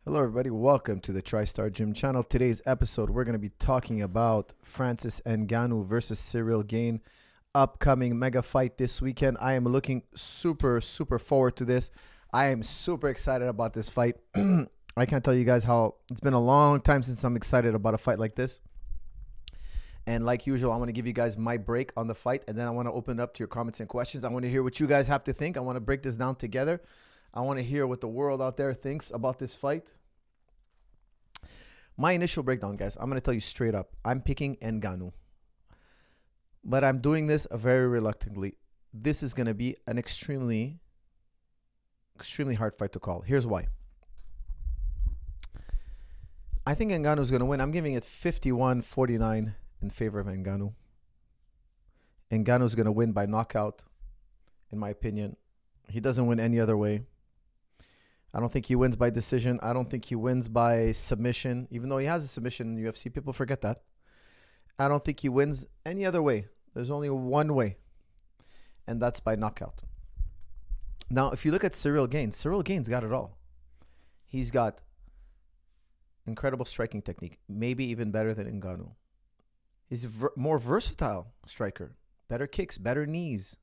Hello everybody, welcome to the TriStar Gym channel. Today's episode, we're going to be talking about Francis Ngannou versus Cyril Gane. Upcoming mega fight this weekend. I am looking super forward to this. I am super excited about this fight. I can't tell you guys how it's been a long time since I'm excited about a fight like this. And like usual, I want to give you guys my break on the fight, and then I want to open it up to your comments and questions. I want to hear what you guys have to think. I want to break this down together. I want to hear what the world out there thinks about this fight. My initial breakdown, guys, I'm going to tell you straight up. I'm picking Ngannou. But I'm doing this very reluctantly. This is going to be an extremely hard fight to call. Here's why. I think Ngannou is going to win. I'm giving it 51-49 in favor of Ngannou. Ngannou is going to win by knockout, in my opinion. He doesn't win any other way. I don't think he wins by decision. I don't think he wins by submission, even though he has a submission in UFC. People forget that. I don't think he wins any other way. There's only one way, and that's by knockout. Now, if you look at Cyril Gane's got it all. He's got incredible striking technique, maybe even better than Ngannou. He's a more versatile striker, better kicks, better knees,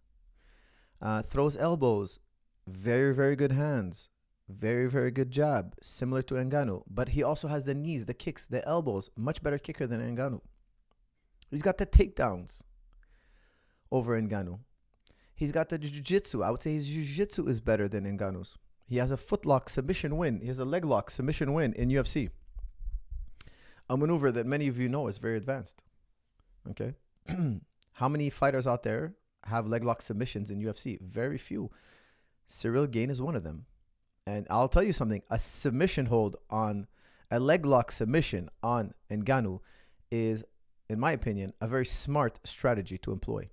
throws elbows, very good hands. Very good jab, similar to Ngannou. But he also has the knees, the kicks, the elbows. Much better kicker than Ngannou. He's got the takedowns over Ngannou. He's got the Jiu-Jitsu. I would say his Jiu-Jitsu is better than Ngannou's. He has a footlock submission win. He has a leg lock submission win in UFC. A maneuver that many of you know is very advanced. Okay? How many fighters out there have leg lock submissions in UFC? Very few. Cyril Gane is one of them. And I'll tell you something, a submission hold on, a leg lock submission on Ngannou is, in my opinion, a very smart strategy to employ.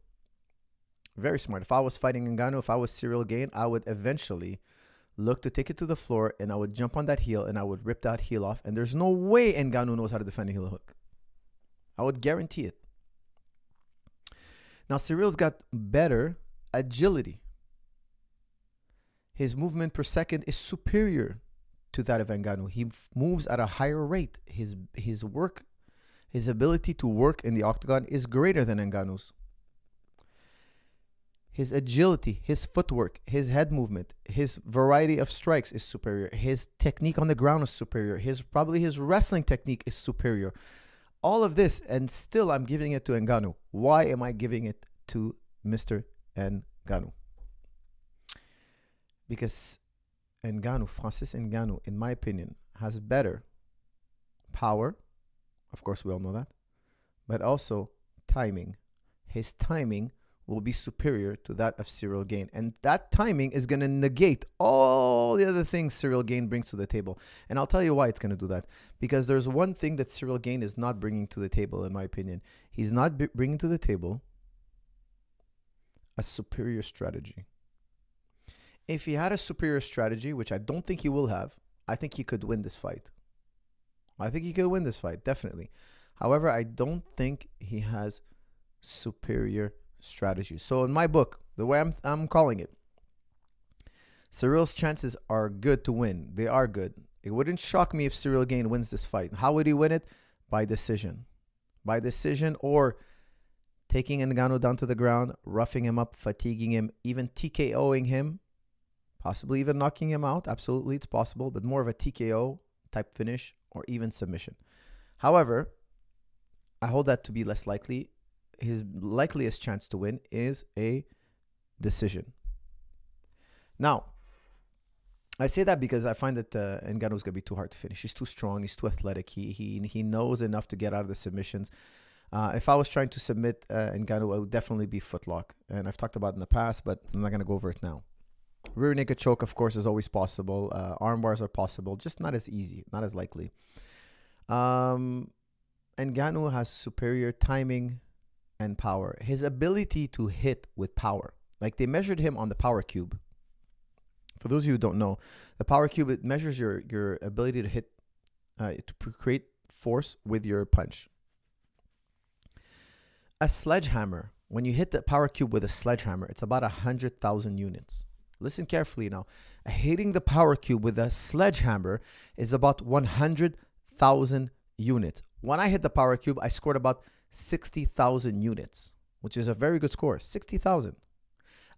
Very smart. If I was fighting Ngannou, if I was Cyril Gane, I would eventually look to take it to the floor, and I would jump on that heel, and I would rip that heel off. And there's no way Ngannou knows how to defend a heel hook. I would guarantee it. Now, Cyril's got better agility. His movement per second is superior to that of Ngannou. He moves at a higher rate. His ability to work in the octagon is greater than Ngannou's. His agility, his footwork, his head movement, his variety of strikes is superior. His technique on the ground is superior. Probably his wrestling technique is superior. All of this, and still I'm giving it to Ngannou. Why am I giving it to Mr. Ngannou? Because Francis Ngannou, in my opinion, has better power. Of course, we all know that. But also timing. His timing will be superior to that of Cyril Gane. And that timing is going to negate all the other things Cyril Gane brings to the table. And I'll tell you why it's going to do that. Because there's one thing that Cyril Gane is not bringing to the table, in my opinion. He's not bringing to the table a superior strategy. If he had a superior strategy, which I don't think he will have, I think he could win this fight. I think he could win this fight, definitely. However, I don't think he has superior strategy. So in my book, the way I'm calling it, Cyril's chances are good to win. They are good. It wouldn't shock me if Cyril Gane wins this fight. How would he win it? By decision. By decision, or taking Ngannou down to the ground, roughing him up, fatiguing him, even TKOing him. Possibly even knocking him out. Absolutely, it's possible. But more of a TKO type finish or even submission. However, I hold that to be less likely. His likeliest chance to win is a decision. Now, I say that because I find that Ngannou is going to be too hard to finish. He's too strong. He's too athletic. He knows enough to get out of the submissions. If I was trying to submit Ngannou, it would definitely be footlock. And I've talked about it in the past, but I'm not going to go over it now. Rear naked choke, of course, is always possible. Arm bars are possible, just not as easy, not as likely. Ngannou has superior timing and power. His ability to hit with power. Like, they measured him on the power cube. For those of you who don't know, the power cube, it measures your ability to hit, to create force with your punch. A sledgehammer, when you hit the power cube with a sledgehammer, it's about 100,000 units. listen carefully now, hitting the power cube with a sledgehammer is about 100,000 units. When I hit the power cube, I scored about 60,000 units, which is a very good score. 60,000.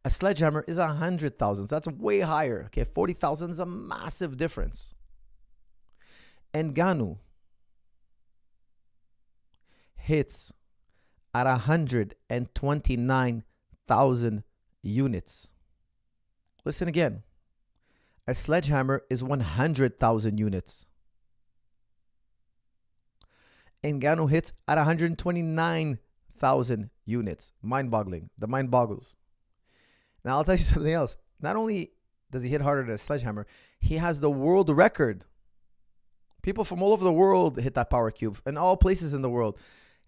A sledgehammer is 100,000. So that's way higher. Okay, 40,000 is a massive difference. Ngannou hits at 129,000 units. Listen again. A sledgehammer is 100,000 units. Ngannou hits at 129,000 units. Mind-boggling. The mind boggles. Now, I'll tell you something else. Not only does he hit harder than a sledgehammer, he has the world record. People from all over the world hit that power cube in all places in the world.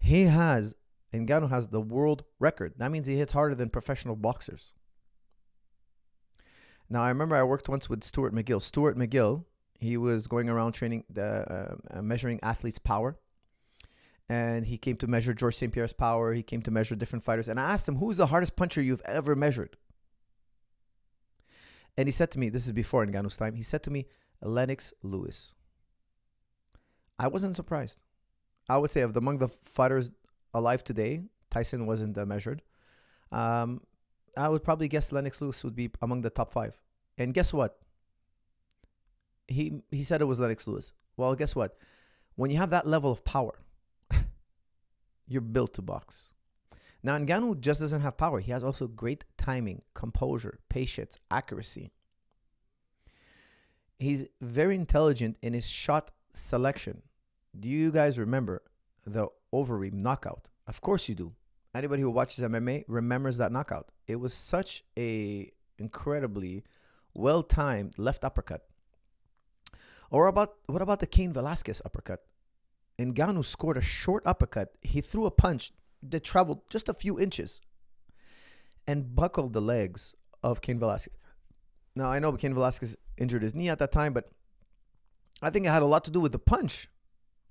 Ngannou has the world record. That means he hits harder than professional boxers. Now, I remember I worked once with Stuart McGill. Stuart McGill, he was going around training, measuring athletes' power. And he came to measure George St. Pierre's power. He came to measure different fighters. And I asked him, who's the hardest puncher you've ever measured? And he said to me, this is before Ngannou's time, he said to me, Lennox Lewis. I wasn't surprised. I would say among the fighters alive today, Tyson wasn't measured. I would probably guess Lennox Lewis would be among the top 5. And guess what? He said it was Lennox Lewis. Well, guess what? When you have that level of power, you're built to box. Now, Ngannou just doesn't have power. He has also great timing, composure, patience, accuracy. He's very intelligent in his shot selection. Do you guys remember the Ovary Knockout? Of course you do. Anybody who watches MMA remembers that knockout. It was such a incredibly well-timed left uppercut. Or what about the Cain Velasquez uppercut? Ngannou scored a short uppercut. He threw a punch that traveled just a few inches and buckled the legs of Cain Velasquez. Now, I know Cain Velasquez injured his knee at that time, but I think it had a lot to do with the punch.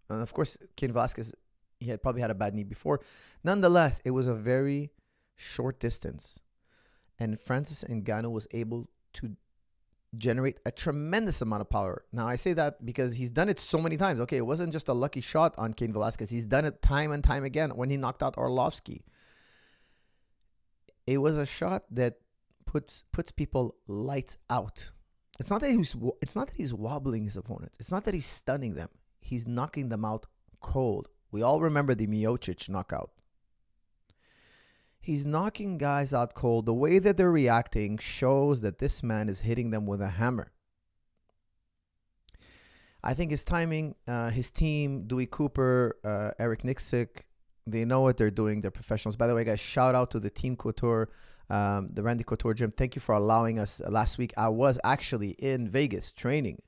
And of course, Cain Velasquez, he had probably had a bad knee before. Nonetheless, it was a very short distance. And Francis Ngannou was able to generate a tremendous amount of power. Now, I say that because he's done it so many times. Okay, it wasn't just a lucky shot on Cain Velasquez. He's done it time and time again when he knocked out Arlovsky. It was a shot that puts people lights out. It's not that he's wobbling his opponent. It's not that he's stunning them. He's knocking them out cold. We all remember the Miocic knockout. He's knocking guys out cold. The way that they're reacting shows that this man is hitting them with a hammer. I think his timing, his team, Dewey Cooper, Eric Nixick, they know what they're doing. They're professionals. By the way, guys, shout out to the Team Couture, the Randy Couture gym. Thank you for allowing us. Last week, I was actually in Vegas training.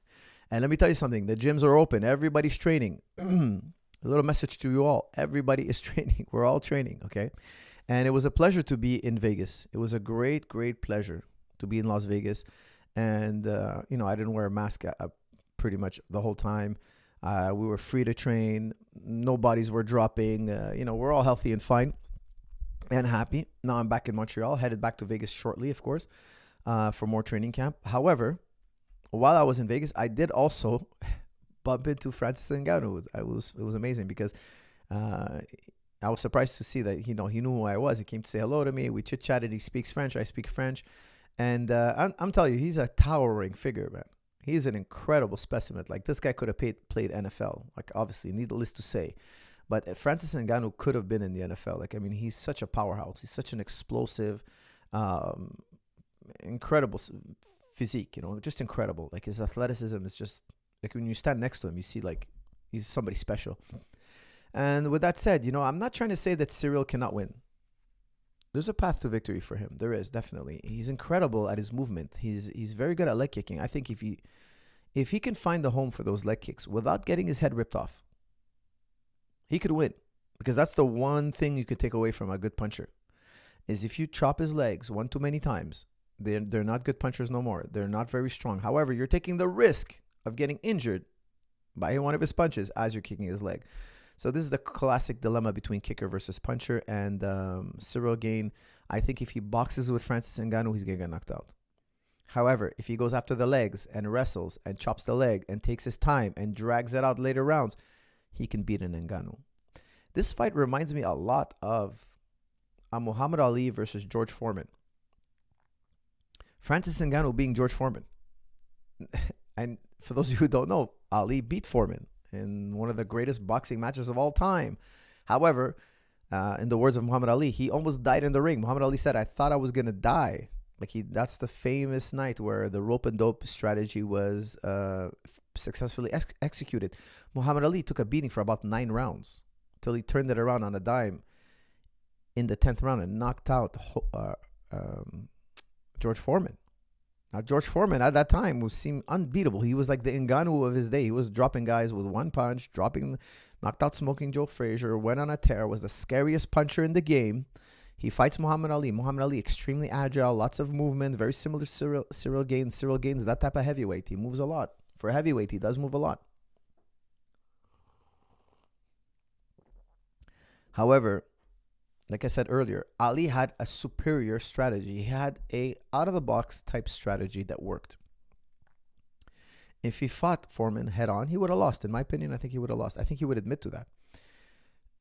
And let me tell you something. The gyms are open. Everybody's training. A little message to you all. Everybody is training. We're all training, okay? And it was a pleasure to be in Vegas. It was a great, great pleasure to be in Las Vegas. And, I didn't wear a mask pretty much the whole time. We were free to train. No bodies were dropping. We're all healthy and fine and happy. Now I'm back in Montreal, headed back to Vegas shortly, of course, for more training camp. However, while I was in Vegas, I did also bump into Francis Ngannou. It was amazing because I was surprised to see that he knew who I was. He came to say hello to me. We chit-chatted. He speaks French. I speak French. And I'm telling you, he's a towering figure, man. He's an incredible specimen. Like, this guy could have played NFL. Like, obviously, needless to say. But Francis Ngannou could have been in the NFL. Like, I mean, he's such a powerhouse. He's such an explosive, incredible physique, just incredible. Like, his athleticism is just, like, when you stand next to him, you see, like, he's somebody special. And with that said, I'm not trying to say that Cyril cannot win. There's a path to victory for him. There is, definitely. He's incredible at his movement. He's very good at leg kicking. I think if he can find the home for those leg kicks without getting his head ripped off, he could win. Because that's the one thing you could take away from a good puncher, is if you chop his legs one too many times, they're not good punchers no more. They're not very strong. However, you're taking the risk of getting injured by one of his punches as you're kicking his leg. So this is the classic dilemma between kicker versus puncher. And Cyril Gane, I think if he boxes with Francis Ngannou, he's going to get knocked out. However, if he goes after the legs and wrestles and chops the leg and takes his time and drags it out later rounds, he can beat an Ngannou. This fight reminds me a lot of a Muhammad Ali versus George Foreman. Francis Ngannou being George Foreman. And for those of you who don't know, Ali beat Foreman in one of the greatest boxing matches of all time. However, in the words of Muhammad Ali, he almost died in the ring. Muhammad Ali said, "I thought I was going to die." That's the famous night where the rope and dope strategy was successfully executed. Muhammad Ali took a beating for about 9 rounds till he turned it around on a dime in the 10th round and knocked out George Foreman. Now, George Foreman at that time seemed unbeatable. He was like the Ngannou of his day. He was dropping guys with one punch, knocked out Smoking Joe Frazier, went on a tear, was the scariest puncher in the game. He fights Muhammad Ali. Muhammad Ali, extremely agile, lots of movement, very similar to Cyril Gane. Cyril Gane's that type of heavyweight. He moves a lot. For a heavyweight, he does move a lot. However, like I said earlier, Ali had a superior strategy. He had a out-of-the-box type strategy that worked. If he fought Foreman head-on, he would have lost. In my opinion, I think he would have lost. I think he would admit to that.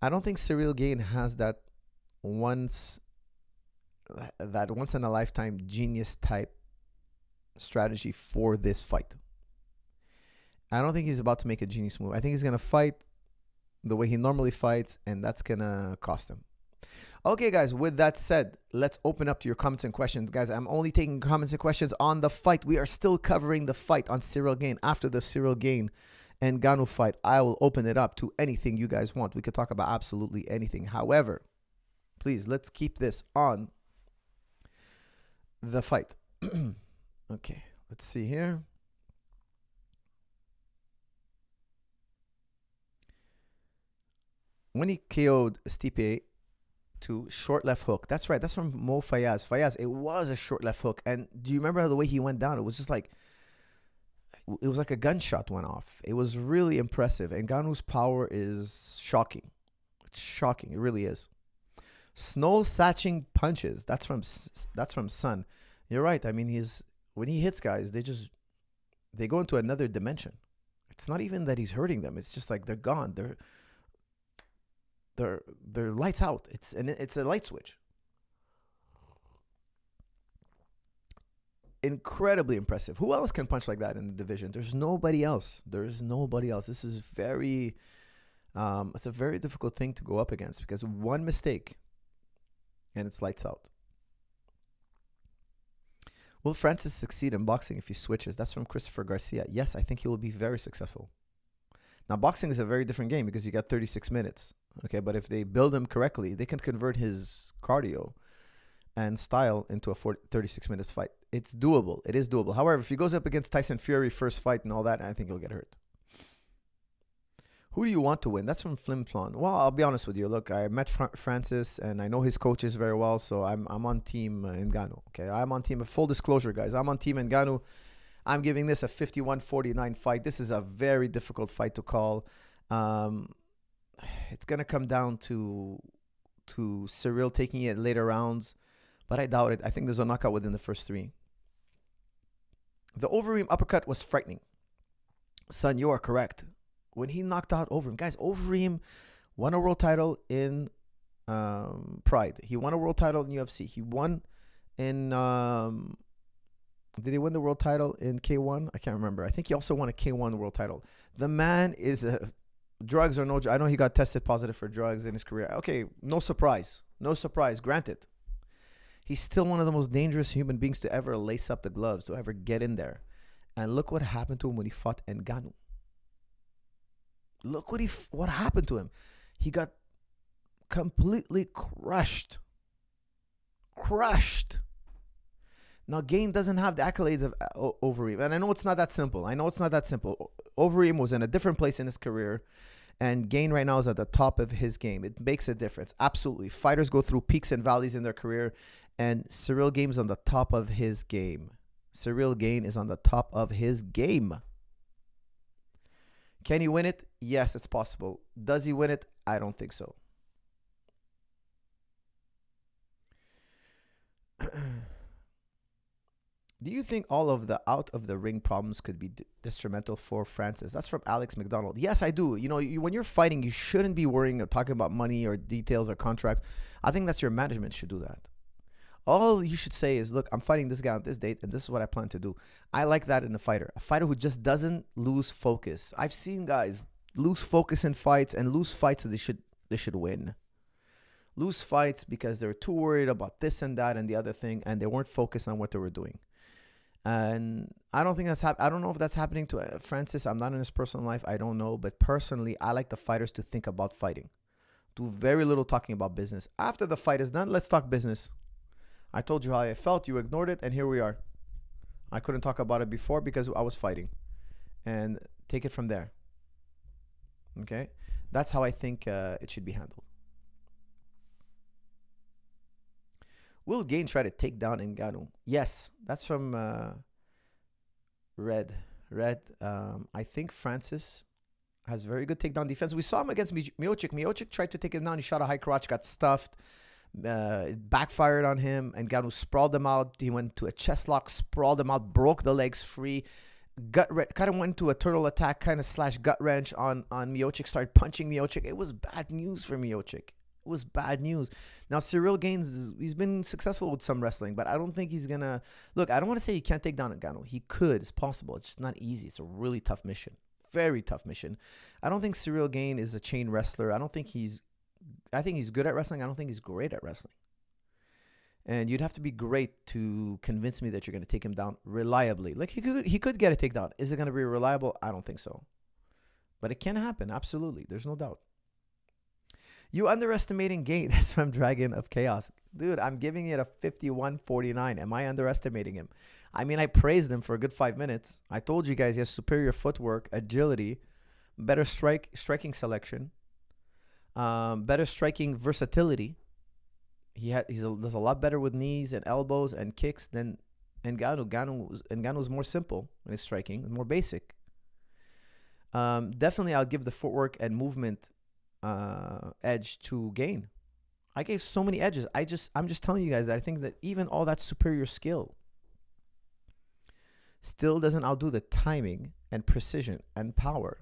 I don't think Cyril Gane has that once-in-a-lifetime genius type strategy for this fight. I don't think he's about to make a genius move. I think he's going to fight the way he normally fights, and that's going to cost him. Okay, guys, with that said, let's open up to your comments and questions. Guys, I'm only taking comments and questions on the fight. We are still covering the fight on Cyril Gane. After the Cyril Gane and Ngannou fight, I will open it up to anything you guys want. We could talk about absolutely anything. However, please, let's keep this on the fight. Okay, let's see here. When he KO'd Stipe to short left hook. That's right. That's from Mo Fayaz. Fayaz, it was a short left hook. And do you remember how the way he went down? It was just like, it was like a gunshot went off. It was really impressive. And Ngannou's power is shocking. It's shocking. It really is. Snow satching punches. That's from Sun. You're right. I mean, when he hits guys, they go into another dimension. It's not even that he's hurting them. It's just like they're gone. They're lights out. It's a light switch. Incredibly impressive. Who else can punch like that in the division? There's nobody else. There's nobody else. This is it's a very difficult thing to go up against because one mistake and it's lights out. Will Francis succeed in boxing if he switches? That's from Christopher Garcia. Yes, I think he will be very successful. Now, boxing is a very different game because you got 36 minutes. Okay, but if they build him correctly, they can convert his cardio and style into a 36 minutes fight. It's doable. It is doable. However, if he goes up against Tyson Fury first fight and all that, I think he'll get hurt. Who do you want to win? That's from Flim Flon. Well, I'll be honest with you. Look, I met Francis and I know his coaches very well, so I'm on team Ngannou. Okay, I'm on team. Full disclosure, guys, I'm on team Ngannou. I'm giving this a 51-49 fight. This is a very difficult fight to call. It's going to come down to Cyril taking it later rounds, but I doubt it. I think there's a knockout within the first 3. The Overeem uppercut was frightening. Son, you are correct. When he knocked out Overeem, guys, Overeem won a world title in Pride. He won a world title in UFC. He won in... did he win the world title in K1? I can't remember. I think he also won a K1 world title. The man is a... Drugs or no, I know he got tested positive for drugs in his career. Okay, no surprise. No surprise, granted. He's still one of the most dangerous human beings to ever lace up the gloves, to ever get in there. And look what happened to him when he fought Ngannou. Look what happened to him. He got completely crushed. Crushed. Now, Gane doesn't have the accolades of Overeem. And I know it's not that simple. Overeem was in a different place in his career. And Gane right now is at the top of his game. It makes a difference. Absolutely. Fighters go through peaks and valleys in their career. And Cyril Gane is on the top of his game. Cyril Gane is on the top of his game. Can he win it? Yes, it's possible. Does he win it? I don't think so. Do you think all of the out of the ring problems could be detrimental for Francis? That's from Alex McDonald. Yes, I do. You know, when you're fighting, you shouldn't be worrying or talking about money or details or contracts. I think that's your management should do that. All you should say is, look, I'm fighting this guy on this date, and this is what I plan to do. I like that in a fighter who just doesn't lose focus. I've seen guys lose focus in fights and lose fights that they should win. Lose fights because they're too worried about this and that and the other thing, and they weren't focused on what they were doing. And I don't think that's I don't know if that's happening to Francis. I'm not in his personal life. I don't know. But personally, I like the fighters to think about fighting. Do very little talking about business. After the fight is done, let's talk business. I told you how I felt. You ignored it. And here we are. I couldn't talk about it before because I was fighting. And take it from there. Okay? That's how I think it should be handled. Will Gane try to take down Ngannou? Yes, that's from Red. I think Francis has very good takedown defense. We saw him against Miocic. Miocic tried to take him down. He shot a high crotch, got stuffed. It backfired on him. Ngannou sprawled him out. He went to a chest lock, sprawled him out, broke the legs free. Kind of went to a turtle attack, kind of slash gut wrench on Miocic. Started punching Miocic. It was bad news for Miocic. It was bad news. Now, Cyril Gaines, he's been successful with some wrestling, but I don't think he's going to... Look, I don't want to say he can't take down Ngannou. He could. It's possible. It's just not easy. It's a really tough mission. Very tough mission. I don't think Cyril Gaines is a chain wrestler. I think he's good at wrestling. I don't think he's great at wrestling. And you'd have to be great to convince me that you're going to take him down reliably. Like, he could get a takedown. Is it going to be reliable? I don't think so. But it can happen. Absolutely. There's no doubt. You underestimating Gane. That's from Dragon of Chaos. Dude, I'm giving it a 51-49. Am I underestimating him? I mean, I praised him for a good 5 minutes. I told you guys he has superior footwork, agility, better striking selection, better striking versatility. Does a lot better with knees and elbows and kicks than Ngannou. Ngannou was more simple in his striking, more basic. Definitely, I'll give the footwork and movement edge to Gane. I gave so many edges. I'm just telling you guys that I think that even all that superior skill still doesn't outdo the timing and precision and power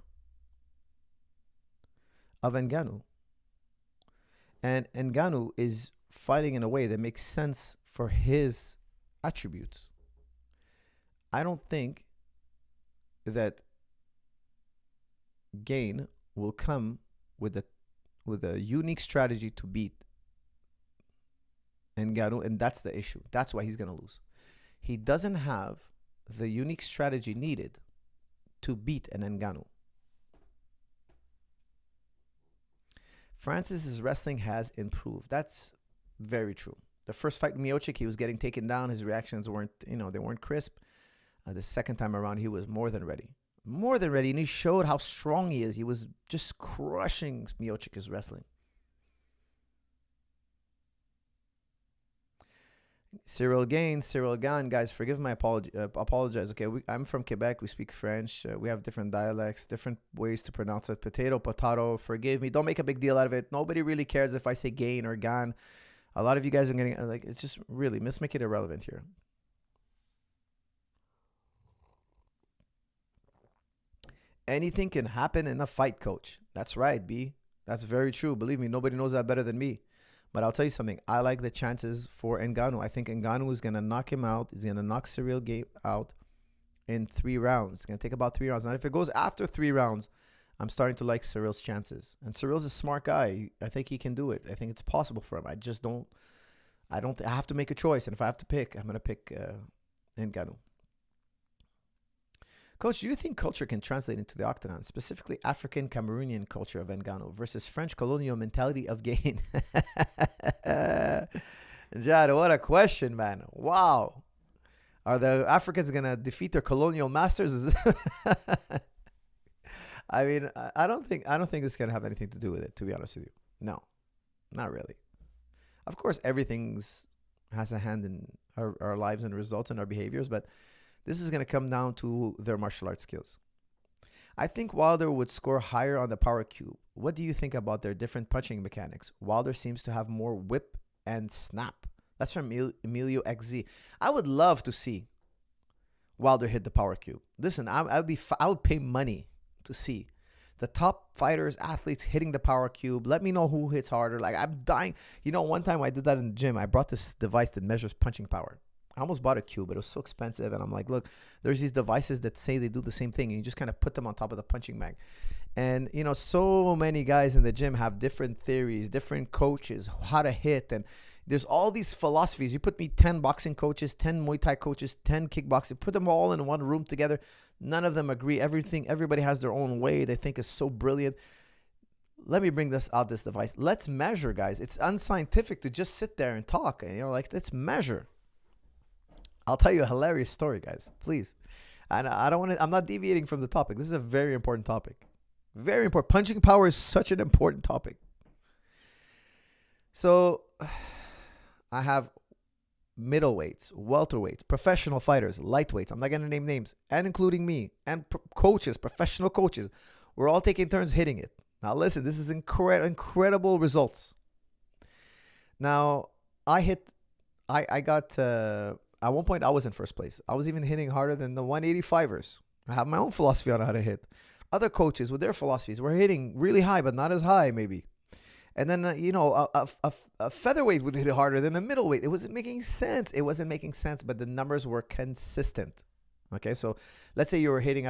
of Ngannou. And Ngannou is fighting in a way that makes sense for his attributes. I don't think that Gane will come with a unique strategy to beat Ngannou, and that's the issue. That's why he's going to lose. He doesn't have the unique strategy needed to beat an Ngannou. Francis's wrestling has improved. That's very true. The first fight with Miocic, he was getting taken down. His reactions weren't, they weren't crisp. The second time around, he was more than ready. More than ready, and he showed how strong he is. He was just crushing Miocic's wrestling. Cyril Gane, guys, forgive my apologize. Okay, I'm from Quebec. We speak French. We have different dialects, different ways to pronounce it. Potato. Forgive me. Don't make a big deal out of it. Nobody really cares if I say Gane or Gane. A lot of you guys are getting it's just really, let's make it irrelevant here. Anything can happen in a fight, coach. That's right, B. That's very true. Believe me, nobody knows that better than me. But I'll tell you something. I like the chances for Ngannou. I think Ngannou is going to knock him out. He's going to knock Cyril Gane out in 3 rounds. It's going to take about 3 rounds. Now, if it goes after 3 rounds, I'm starting to like Cyril's chances. And Cyril's a smart guy. I think he can do it. I think it's possible for him. I have to make a choice. And if I have to pick, I'm going to pick Ngannou. Coach, do you think culture can translate into the octagon, specifically African Cameroonian culture of Ngannou versus French colonial mentality of Gane? Jad, what a question, man. Wow. Are the Africans going to defeat their colonial masters? I mean, I don't think this can have anything to do with it, to be honest with you. No, not really. Of course, everything has a hand in our lives and results and our behaviors, but this is going to come down to their martial arts skills. I think Wilder would score higher on the power cube. What do you think about their different punching mechanics? Wilder seems to have more whip and snap. That's from Emilio XZ. I would love to see Wilder hit the power cube. Listen, I would pay money to see the top fighters, athletes hitting the power cube. Let me know who hits harder. Like, I'm dying. You know, one time I did that in the gym. I brought this device that measures punching power. I almost bought a cube, but it was so expensive. And I'm like, look, there's these devices that say they do the same thing. And you just kind of put them on top of the punching bag. And, you know, so many guys in the gym have different theories, different coaches, how to hit. And there's all these philosophies. You put me 10 boxing coaches, 10 Muay Thai coaches, 10 kickboxing, put them all in one room together. None of them agree. Everybody has their own way they think is so brilliant. Let me bring this device. Let's measure, guys. It's unscientific to just sit there and talk. And, you know, like, let's measure. I'll tell you a hilarious story, guys. Please. And I'm not deviating from the topic. This is a very important topic. Very important. Punching power is such an important topic. So I have middleweights, welterweights, professional fighters, lightweights. I'm not going to name names, and including me, and coaches, professional coaches. We're all taking turns hitting it. Now, listen, this is incredible results. Now, I got, at one point, I was in first place. I was even hitting harder than the 185ers. I have my own philosophy on how to hit. Other coaches with their philosophies were hitting really high, but not as high, maybe. And then, a featherweight would hit harder than a middleweight. It wasn't making sense. But the numbers were consistent. Okay, so let's say you were hitting,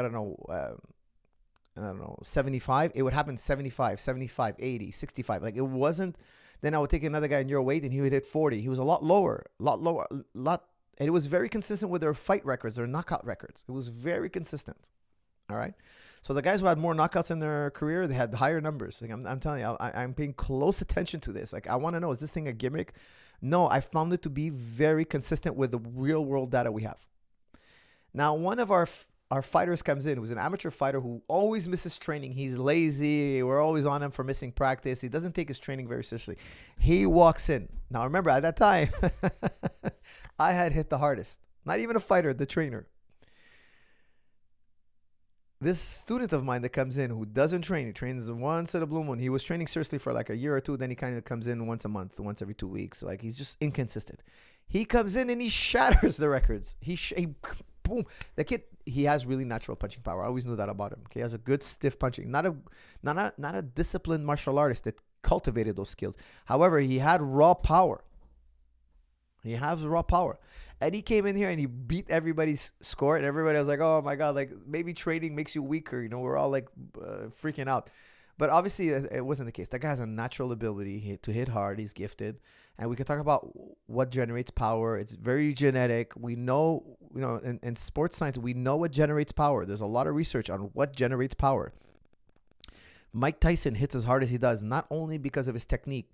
75. It would happen 75, 80, 65. Like, it wasn't. Then I would take another guy in your weight, and he would hit 40. He was a lot lower. And it was very consistent with their fight records, their knockout records. It was very consistent. All right. So the guys who had more knockouts in their career, they had higher numbers. Like, I'm telling you, I'm paying close attention to this. Like, I want to know, is this thing a gimmick? No, I found it to be very consistent with the real world data we have. Now, one of our fighters comes in, who's an amateur fighter who always misses training. He's lazy. We're always on him for missing practice. He doesn't take his training very seriously. He walks in. Now, remember, at that time, I had hit the hardest. Not even a fighter, the trainer. This student of mine that comes in who doesn't train, he trains once in a blue moon. He was training seriously for like a year or two. Then he kind of comes in once a month, once every 2 weeks. Like, he's just inconsistent. He comes in and he shatters the records. He boom. The kid, he has really natural punching power. I always knew that about him. Okay, he has a good stiff punching. Not a disciplined martial artist that cultivated those skills. However, he had raw power. He has raw power. And he came in here and he beat everybody's score. And everybody was like, oh my God, like, maybe training makes you weaker. You know, we're all like freaking out. But obviously it wasn't the case. That guy has a natural ability to hit hard. He's gifted. And we could talk about what generates power. It's very genetic. We know, in sports science, we know what generates power. There's a lot of research on what generates power. Mike Tyson hits as hard as he does, not only because of his technique.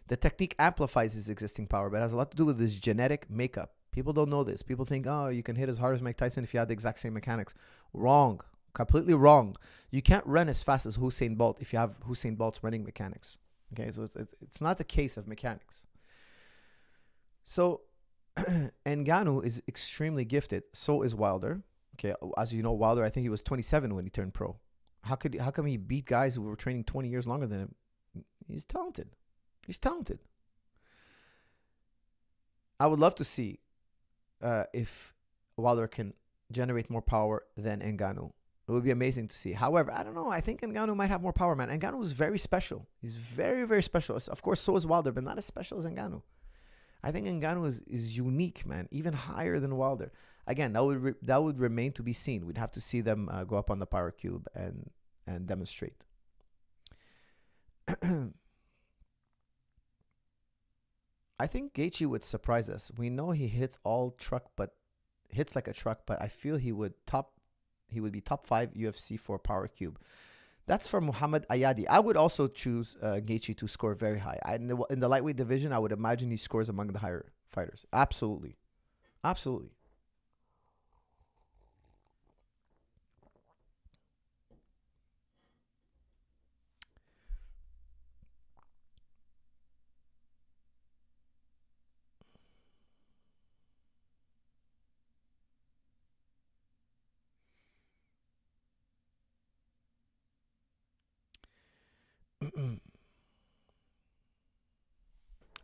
The technique amplifies his existing power, but it has a lot to do with his genetic makeup. People don't know this. People think, oh, you can hit as hard as Mike Tyson if you had the exact same mechanics. Wrong. Completely wrong. You can't run as fast as Usain Bolt if you have Usain Bolt's running mechanics. Okay, so it's not the case of mechanics. So Ngannou is extremely gifted. So is Wilder. Okay, as you know, Wilder, I think he was 27 when he turned pro. How come he beat guys who were training 20 years longer than him? He's talented. He's talented. I would love to see if Wilder can generate more power than Ngannou. It would be amazing to see. However, I don't know. I think Ngannou might have more power, man. Ngannou is very special. He's very, very special. Of course, so is Wilder, but not as special as Ngannou. I think Ngannou is unique, man, even higher than Wilder. Again, that would remain to be seen. We'd have to see them go up on the power cube and demonstrate. I think Gaethje would surprise us. We know he hits like a truck, but I feel he would be top 5 UFC for power cube. That's for Muhammad Ayadi. I would also choose Gaethje to score very high. In the lightweight division, I would imagine he scores among the higher fighters. Absolutely. Absolutely.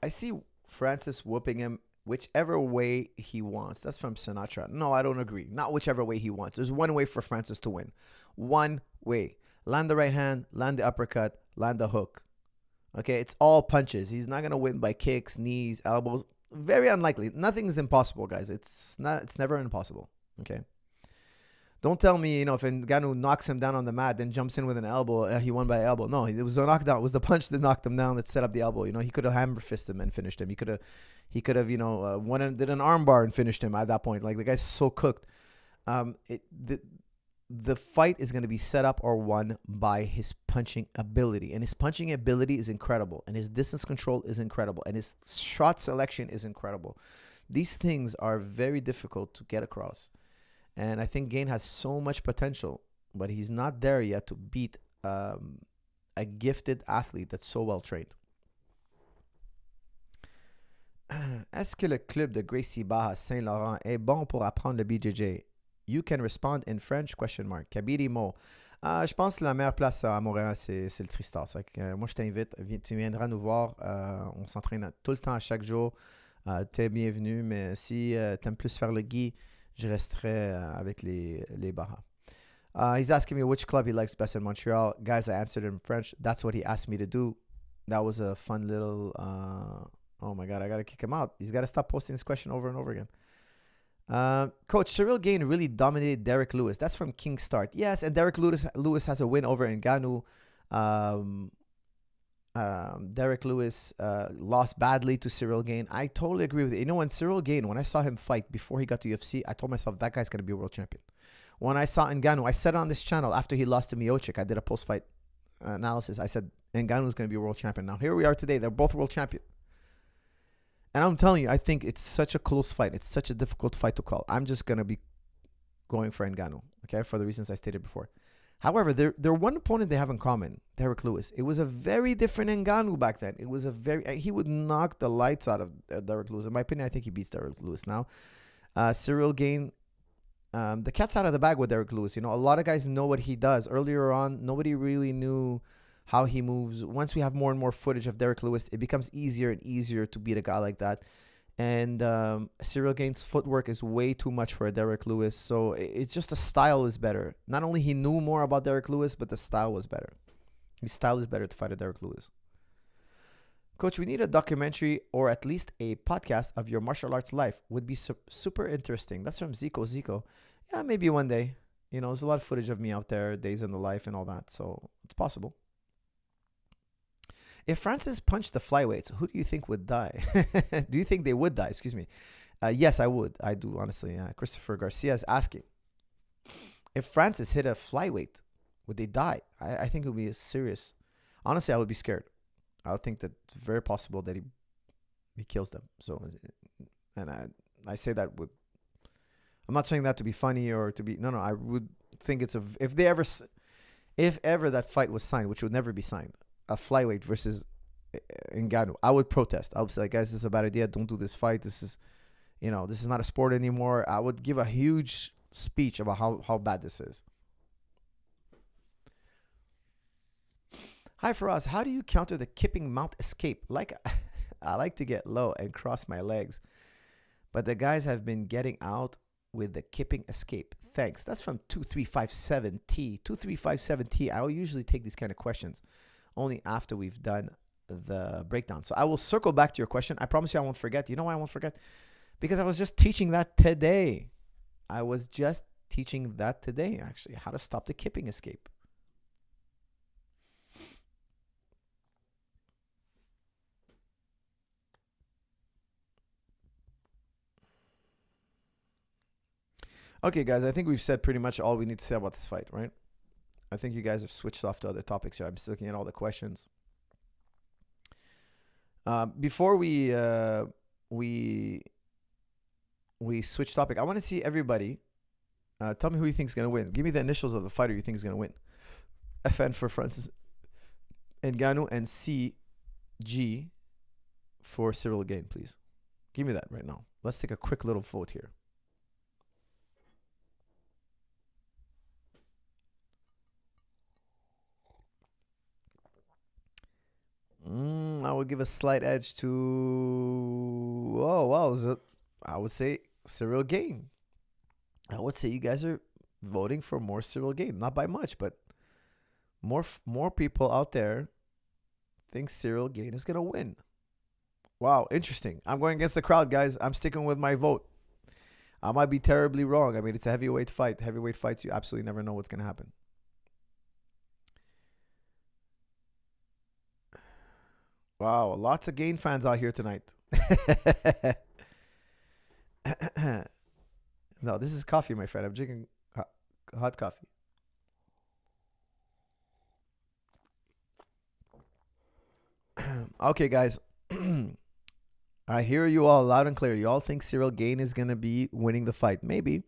I see Francis whooping him whichever way he wants. That's from Sinatra. No, I don't agree. Not whichever way he wants. There's one way for Francis to win. One way. Land the right hand, land the uppercut, land the hook. Okay, it's all punches. He's not going to win by kicks, knees, elbows. Very unlikely. Nothing is impossible, guys. It's never impossible. Okay. Don't tell me, if Ngannou knocks him down on the mat, then jumps in with an elbow, he won by elbow. No, it was a knockdown. It was the punch that knocked him down that set up the elbow. He could have hammer fisted him and finished him. He could have, did an arm bar and finished him at that point. Like, the guy's so cooked. The fight is going to be set up or won by his punching ability. And his punching ability is incredible. And his distance control is incredible. And his shot selection is incredible. These things are very difficult to get across. And I think Gane has so much potential, but he's not there yet to beat a gifted athlete that's so well trained. Est-ce que le club de Gracie Barra Saint-Laurent est bon pour apprendre le BJJ? You can respond in French, ? Kabiri Mo. Je pense que la meilleure place à Montréal, c'est le Tristar. Moi, je t'invite. Tu viendras nous voir. On s'entraîne tout le temps, à chaque jour. Tu es bienvenu, mais si tu aimes plus faire le gi, je resterai avec les Baja. He's asking me which club he likes best in Montreal. Guys, I answered in French. That's what he asked me to do. That was a fun little... oh my God, I got to kick him out. He's got to stop posting this question over and over again. Coach, Cyril Gane really dominated Derek Lewis. That's from King Start. Yes, and Derek Lewis has a win over Ngannou. Derek Lewis lost badly to Cyril Gane. I totally agree with it. When Cyril Gane, when I saw him fight before he got to UFC, I told myself that guy's going to be a world champion. When I saw Ngannou, I said on this channel after he lost to Miocic, I did a post-fight analysis. I said Ngannou's going to be a world champion. Now, here we are today. They're both world champion. And I'm telling you, I think it's such a close fight. It's such a difficult fight to call. I'm just going to be going for Ngannou, okay, for the reasons I stated before. However, they're one opponent they have in common, Derek Lewis. It was a very different Ngannou back then. It was he would knock the lights out of Derek Lewis. In my opinion, I think he beats Derek Lewis now. Cyril Gane, the cat's out of the bag with Derek Lewis. A lot of guys know what he does. Earlier on, nobody really knew how he moves. Once we have more and more footage of Derek Lewis, it becomes easier and easier to beat a guy like that. And Cyril Gane's footwork is way too much for a Derek Lewis. So it's just the style is better. Not only he knew more about Derek Lewis, but the style was better. His style is better to fight a Derek Lewis. Coach, we need a documentary or at least a podcast of your martial arts life. Would be super interesting. That's from Zico. Yeah, maybe one day. There's a lot of footage of me out there, days in the life and all that. So it's possible. If Francis punched the flyweights, who do you think would die? Do you think they would die? Excuse me. Yes, I would. I do, honestly. Christopher Garcia is asking. If Francis hit a flyweight, would they die? I think it would be serious. Honestly, I would be scared. I would think that it's very possible that he kills them. So, and I say that with... I'm not saying that to be funny or to be... No, I would think it's if ever that fight was signed, which would never be signed, a flyweight versus Ngannou, I would protest. I would say, guys, this is a bad idea. Don't do this fight. This is not a sport anymore. I would give a huge speech about how bad this is. Hi, Faraz. How do you counter the kipping mount escape? I like to get low and cross my legs, but the guys have been getting out with the kipping escape. Thanks. That's from 2357T. 2357T. I will usually take these kind of questions only after we've done the breakdown. So I will circle back to your question. I promise you I won't forget. You know why I won't forget? Because I was just teaching that today. Actually, how to stop the kipping escape. Okay, guys, I think we've said pretty much all we need to say about this fight, right? I think you guys have switched off to other topics here. I'm still looking at all the questions. Before we switch topic, I want to see everybody. Tell me who you think is going to win. Give me the initials of the fighter you think is going to win. FN for Francis Ngannou and CG for Cyril Gane, please. Give me that right now. Let's take a quick little vote here. I would give a slight edge to. Oh, wow. I would say Cyril Gane. I would say you guys are voting for more Cyril Gane. Not by much, but more people out there think Cyril Gane is going to win. Wow, interesting. I'm going against the crowd, guys. I'm sticking with my vote. I might be terribly wrong. I mean, it's a heavyweight fight. Heavyweight fights, you absolutely never know what's going to happen. Wow, lots of Gane fans out here tonight. No, this is coffee, my friend. I'm drinking hot coffee. Okay, guys. I hear you all loud and clear. You all think Cyril Gane is going to be winning the fight. Maybe.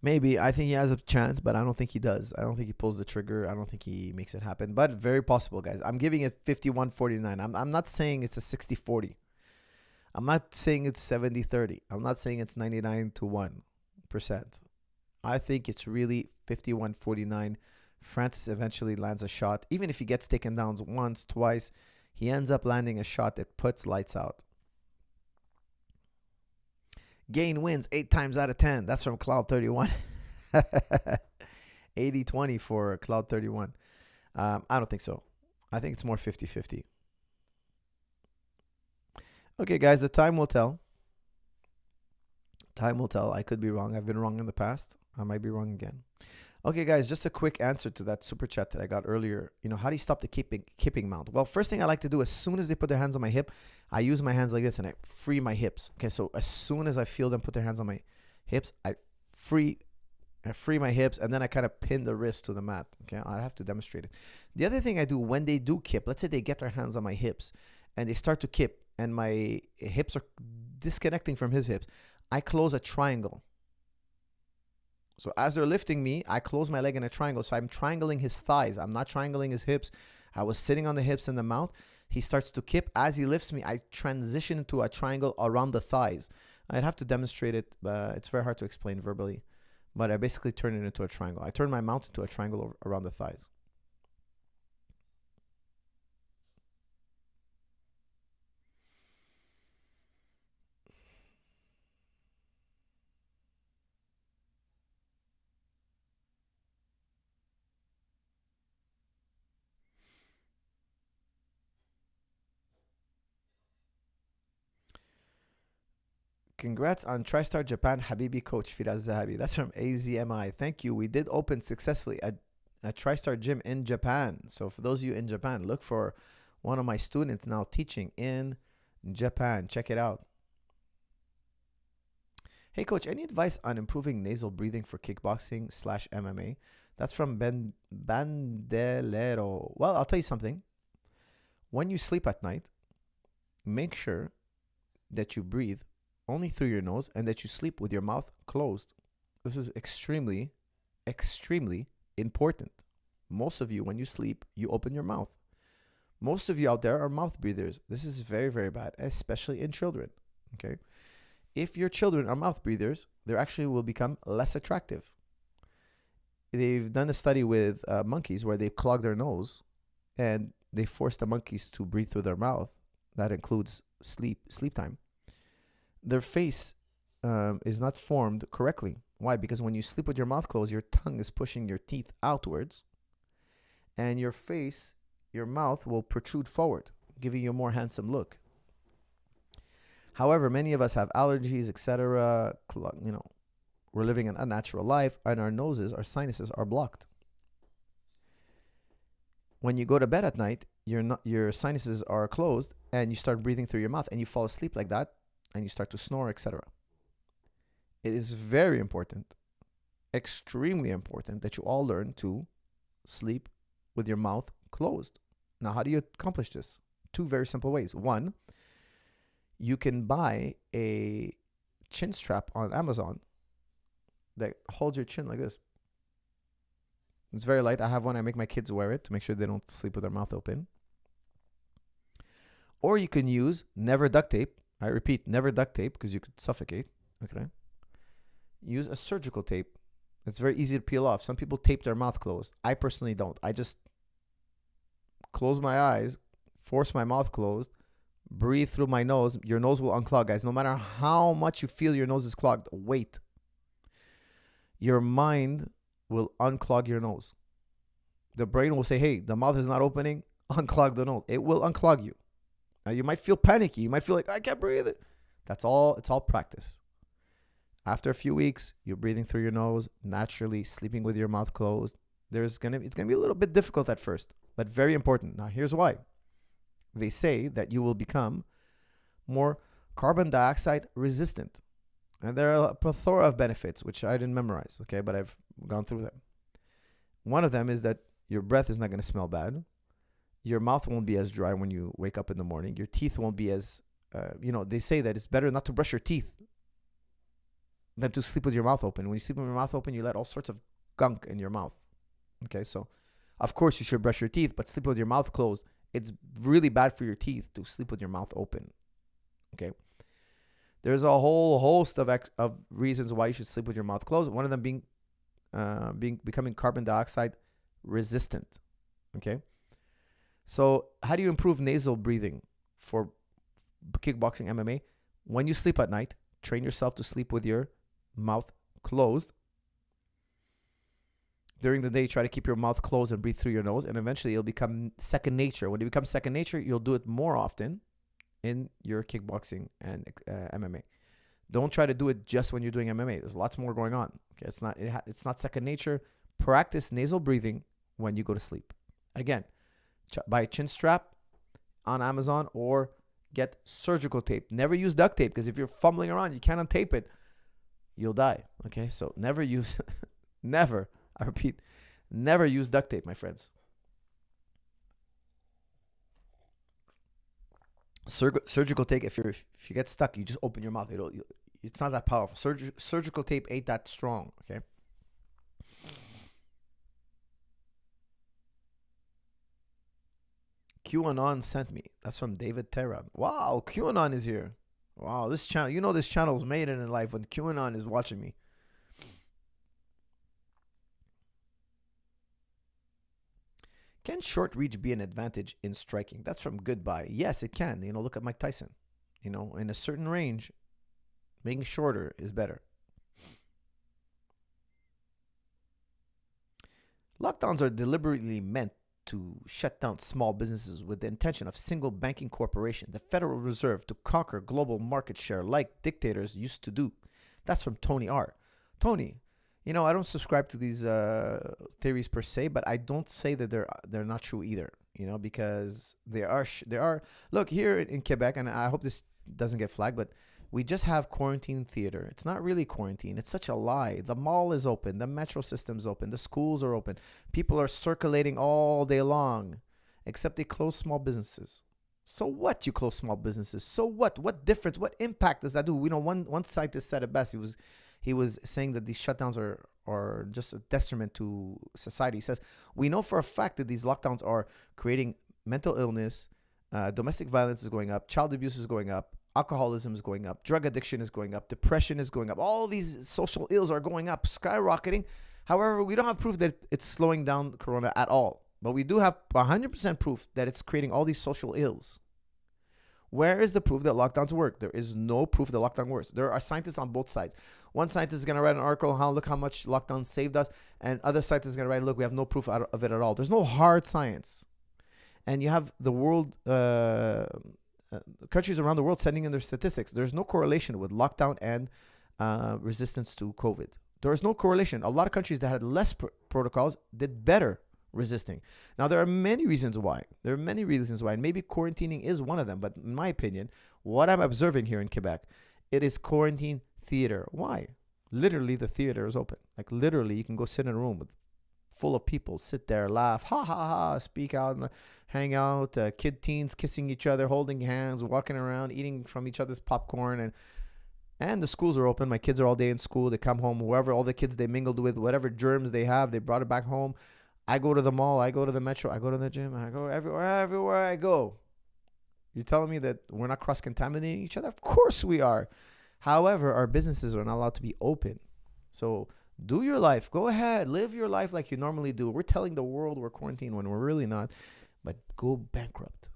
I think he has a chance, but I don't think he does. I don't think he pulls the trigger. I don't think he makes it happen. But very possible, guys. I'm giving it 51-49. I'm not saying it's a 60-40. I'm not saying it's 70-30. I'm not saying it's 99-1%. I think it's really 51-49. Francis eventually lands a shot. Even if he gets taken down once, twice, he ends up landing a shot that puts lights out. Gane wins 8 times out of 10. That's from Cloud 31. 80-20 for Cloud 31. I don't think so. I think it's more 50-50. Okay, guys, the time will tell. Time will tell. I could be wrong. I've been wrong in the past. I might be wrong again. Okay, guys, just a quick answer to that super chat that I got earlier. You know, how do you stop the kipping mount? Well, first thing I like to do, as soon as they put their hands on my hip, I use my hands like this and I free my hips. Okay, so as soon as I feel them put their hands on my hips, I free my hips, and then I kind of pin the wrist to the mat. Okay, I have to demonstrate it. The other thing I do when they do kip, let's say they get their hands on my hips and they start to kip and my hips are disconnecting from his hips, I close a triangle. So as they're lifting me, I close my leg in a triangle. So I'm triangling his thighs. I'm not triangling his hips. I was sitting on the hips and the mount. He starts to kip. As he lifts me, I transition into a triangle around the thighs. I'd have to demonstrate it. It's very hard to explain verbally. But I basically turn it into a triangle. I turn my mount into a triangle around the thighs. Congrats on TriStar Japan Habibi coach Firas Zahabi. That's from AZMI. Thank you. We did open successfully a TriStar gym in Japan. So for those of you in Japan, look for one of my students now teaching in Japan. Check it out. Hey coach, any advice on improving nasal breathing for kickboxing / MMA? That's from Bandelero. Well, I'll tell you something. When you sleep at night, make sure that you breathe only through your nose and that you sleep with your mouth closed. This is extremely, extremely important. Most of you, when you sleep, you open your mouth. Most of you out there are mouth breathers. This is very, very bad, especially in children. Okay. If your children are mouth breathers, they actually will become less attractive. They've done a study with monkeys where they clog their nose and they force the monkeys to breathe through their mouth. That includes sleep time. Their face is not formed correctly. Why? Because when you sleep with your mouth closed, your tongue is pushing your teeth outwards, and your face, your mouth will protrude forward, giving you a more handsome look. However, many of us have allergies, etc. You know, we're living an unnatural life, and our noses, our sinuses are blocked. When you go to bed at night, your sinuses are closed, and you start breathing through your mouth, and you fall asleep like that, and you start to snore, etc. It is very important, extremely important, that you all learn to sleep with your mouth closed. Now, how do you accomplish this? 2 very simple ways. 1, you can buy a chin strap on Amazon that holds your chin like this. It's very light. I have one. I make my kids wear it to make sure they don't sleep with their mouth open. Or you can use never duct tape. I repeat, never duct tape because you could suffocate. Okay. Use a surgical tape. It's very easy to peel off. Some people tape their mouth closed. I personally don't. I just close my eyes, force my mouth closed, breathe through my nose. Your nose will unclog, guys. No matter how much you feel your nose is clogged, wait. Your mind will unclog your nose. The brain will say, hey, the mouth is not opening, unclog the nose. It will unclog you. Now, you might feel panicky. You might feel like, I can't breathe. That's all. It's all practice. After a few weeks, you're breathing through your nose, naturally, sleeping with your mouth closed. It's gonna be a little bit difficult at first, but very important. Now, here's why. They say that you will become more carbon dioxide resistant. And there are a plethora of benefits, which I didn't memorize, okay, but I've gone through them. One of them is that your breath is not going to smell bad. Your mouth won't be as dry when you wake up in the morning. Your teeth won't be as, they say that it's better not to brush your teeth than to sleep with your mouth open. When you sleep with your mouth open, you let all sorts of gunk in your mouth. Okay, so of course you should brush your teeth, but sleep with your mouth closed. It's really bad for your teeth to sleep with your mouth open. Okay. There's a whole host of reasons why you should sleep with your mouth closed. One of them becoming carbon dioxide resistant. Okay. So how do you improve nasal breathing for kickboxing MMA? When you sleep at night, train yourself to sleep with your mouth closed. During the day, try to keep your mouth closed and breathe through your nose, and eventually it'll become second nature. When it becomes second nature, you'll do it more often in your kickboxing and MMA. Don't try to do it just when you're doing MMA. There's lots more going on. Okay, it's not second nature. Practice nasal breathing when you go to sleep. Again, buy a chin strap on Amazon or get surgical tape. Never use duct tape, because if you're fumbling around, you can't untape it, you'll die. Okay, so never use, never, I repeat, never use duct tape, my friends. Surgical tape, if you get stuck, you just open your mouth. It's not that powerful. Surgical tape ain't that strong, okay? QAnon sent me. That's from David Terran. Wow, QAnon is here. Wow, this channel, this channel's made it in life when QAnon is watching me. Can short reach be an advantage in striking? That's from Goodbye. Yes, it can. Look at Mike Tyson. In a certain range, making shorter is better. Lockdowns are deliberately meant to shut down small businesses with the intention of single banking corporation, the Federal Reserve, to conquer global market share like dictators used to do. That's from Tony R. Tony, I don't subscribe to these theories per se, but I don't say that they're not true either. Because there are. Look, here in Quebec, and I hope this doesn't get flagged, but we just have quarantine theater. It's not really quarantine. It's such a lie. The mall is open. The metro system's open. The schools are open. People are circulating all day long, except they close small businesses. So what? You close small businesses. So what? What difference? What impact does that do? One scientist said it best. He was saying that these shutdowns are just a detriment to society. He says, we know for a fact that these lockdowns are creating mental illness, domestic violence is going up, child abuse is going up, alcoholism is going up, drug addiction is going up, depression is going up. All these social ills are going up, skyrocketing. However, we don't have proof that it's slowing down corona at all. But we do have 100% proof that it's creating all these social ills. Where is the proof that lockdowns work? There is no proof that lockdown works. There are scientists on both sides. One scientist is going to write an article on look how much lockdown saved us. And other scientists are going to write, look, we have no proof of it at all. There's no hard science. And you have the world, countries around the world sending in their statistics. There's no correlation with lockdown and resistance to COVID. There is no correlation. A lot of countries that had less protocols did better resisting. Now, there are many reasons why. And maybe quarantining is one of them. But in my opinion, what I'm observing here in Quebec, it is quarantine theater. Why? Literally, the theater is open. Like, literally, you can go sit in a room full of people, sit there, laugh, ha, ha, ha, speak out, hang out, teens kissing each other, holding hands, walking around, eating from each other's popcorn. And the schools are open. My kids are all day in school. They come home, all the kids they mingled with, whatever germs they have, they brought it back home. I go to the mall, I go to the metro, I go to the gym, I go everywhere I go. You're telling me that we're not cross-contaminating each other? Of course we are. However, our businesses are not allowed to be open. So do your life. Go ahead. Live your life like you normally do. We're telling the world we're quarantined when we're really not. but go bankrupt.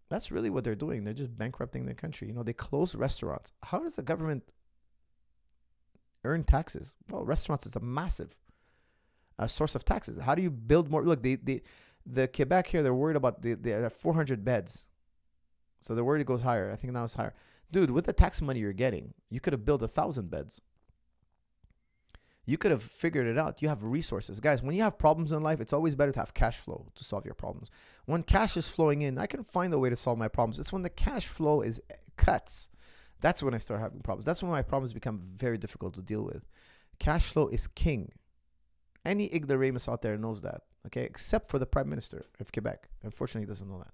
That's really what they're doing. They're just bankrupting their country. You know, they close restaurants. How does the government earn taxes? Well, restaurants is a massive source of taxes. How do you build more? Look, the Quebec here, they're worried about they have 400 beds. So they're worried it goes higher. I think now it's higher. Dude, with the tax money you're getting, you could have built 1,000 beds. You could have figured it out. You have resources. Guys, when you have problems in life, it's always better to have cash flow to solve your problems. When cash is flowing in, I can find a way to solve my problems. It's when the cash flow is cuts. That's when I start having problems. That's when my problems become very difficult to deal with. Cash flow is king. Any ignoramus out there knows that, okay? Except for the Prime Minister of Quebec. Unfortunately, he doesn't know that.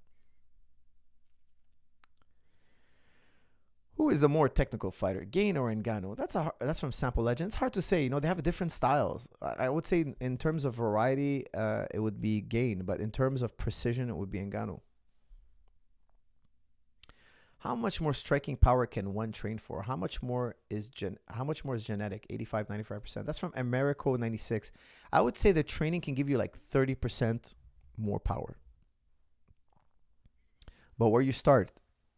Who is the more technical fighter, Gane or Ngannou? That's from Sample Legend. It's hard to say. You know, they have different styles. I would say in terms of variety, it would be Gane, but in terms of precision, it would be Ngannou. How much more striking power can one train for? How much more is genetic? 85, 95%. That's from Americo 96. I would say the training can give you like 30% more power. But where you start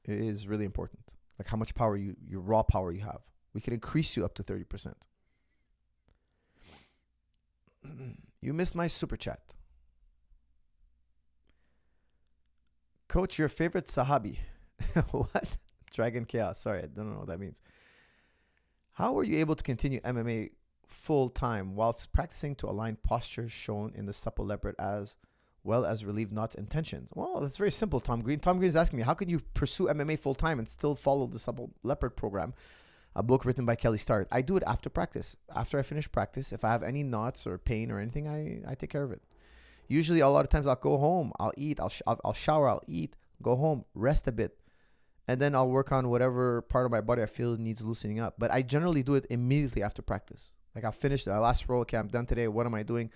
is really important. Like how much power your raw power you have. We can increase you up to 30%. You missed my super chat. Coach, your favorite Zahabi. What? Dragon Chaos. Sorry, I don't know what that means. How were you able to continue MMA full time whilst practicing to align postures shown in the supple leopard as well as relieve knots and tensions? Well, that's very simple, Tom Green. Tom Green is asking me, how can you pursue MMA full time and still follow the supple leopard program, a book written by Kelly Starrett? I do it after practice. After I finish practice, if I have any knots or pain or anything, I take care of it. Usually, a lot of times I'll go home, I'll eat, I'll shower, I'll eat, go home, rest a bit, and then I'll work on whatever part of my body I feel needs loosening up. But I generally do it immediately after practice. Like I'll finish the last roll. Okay, I'm done today. What am I doing?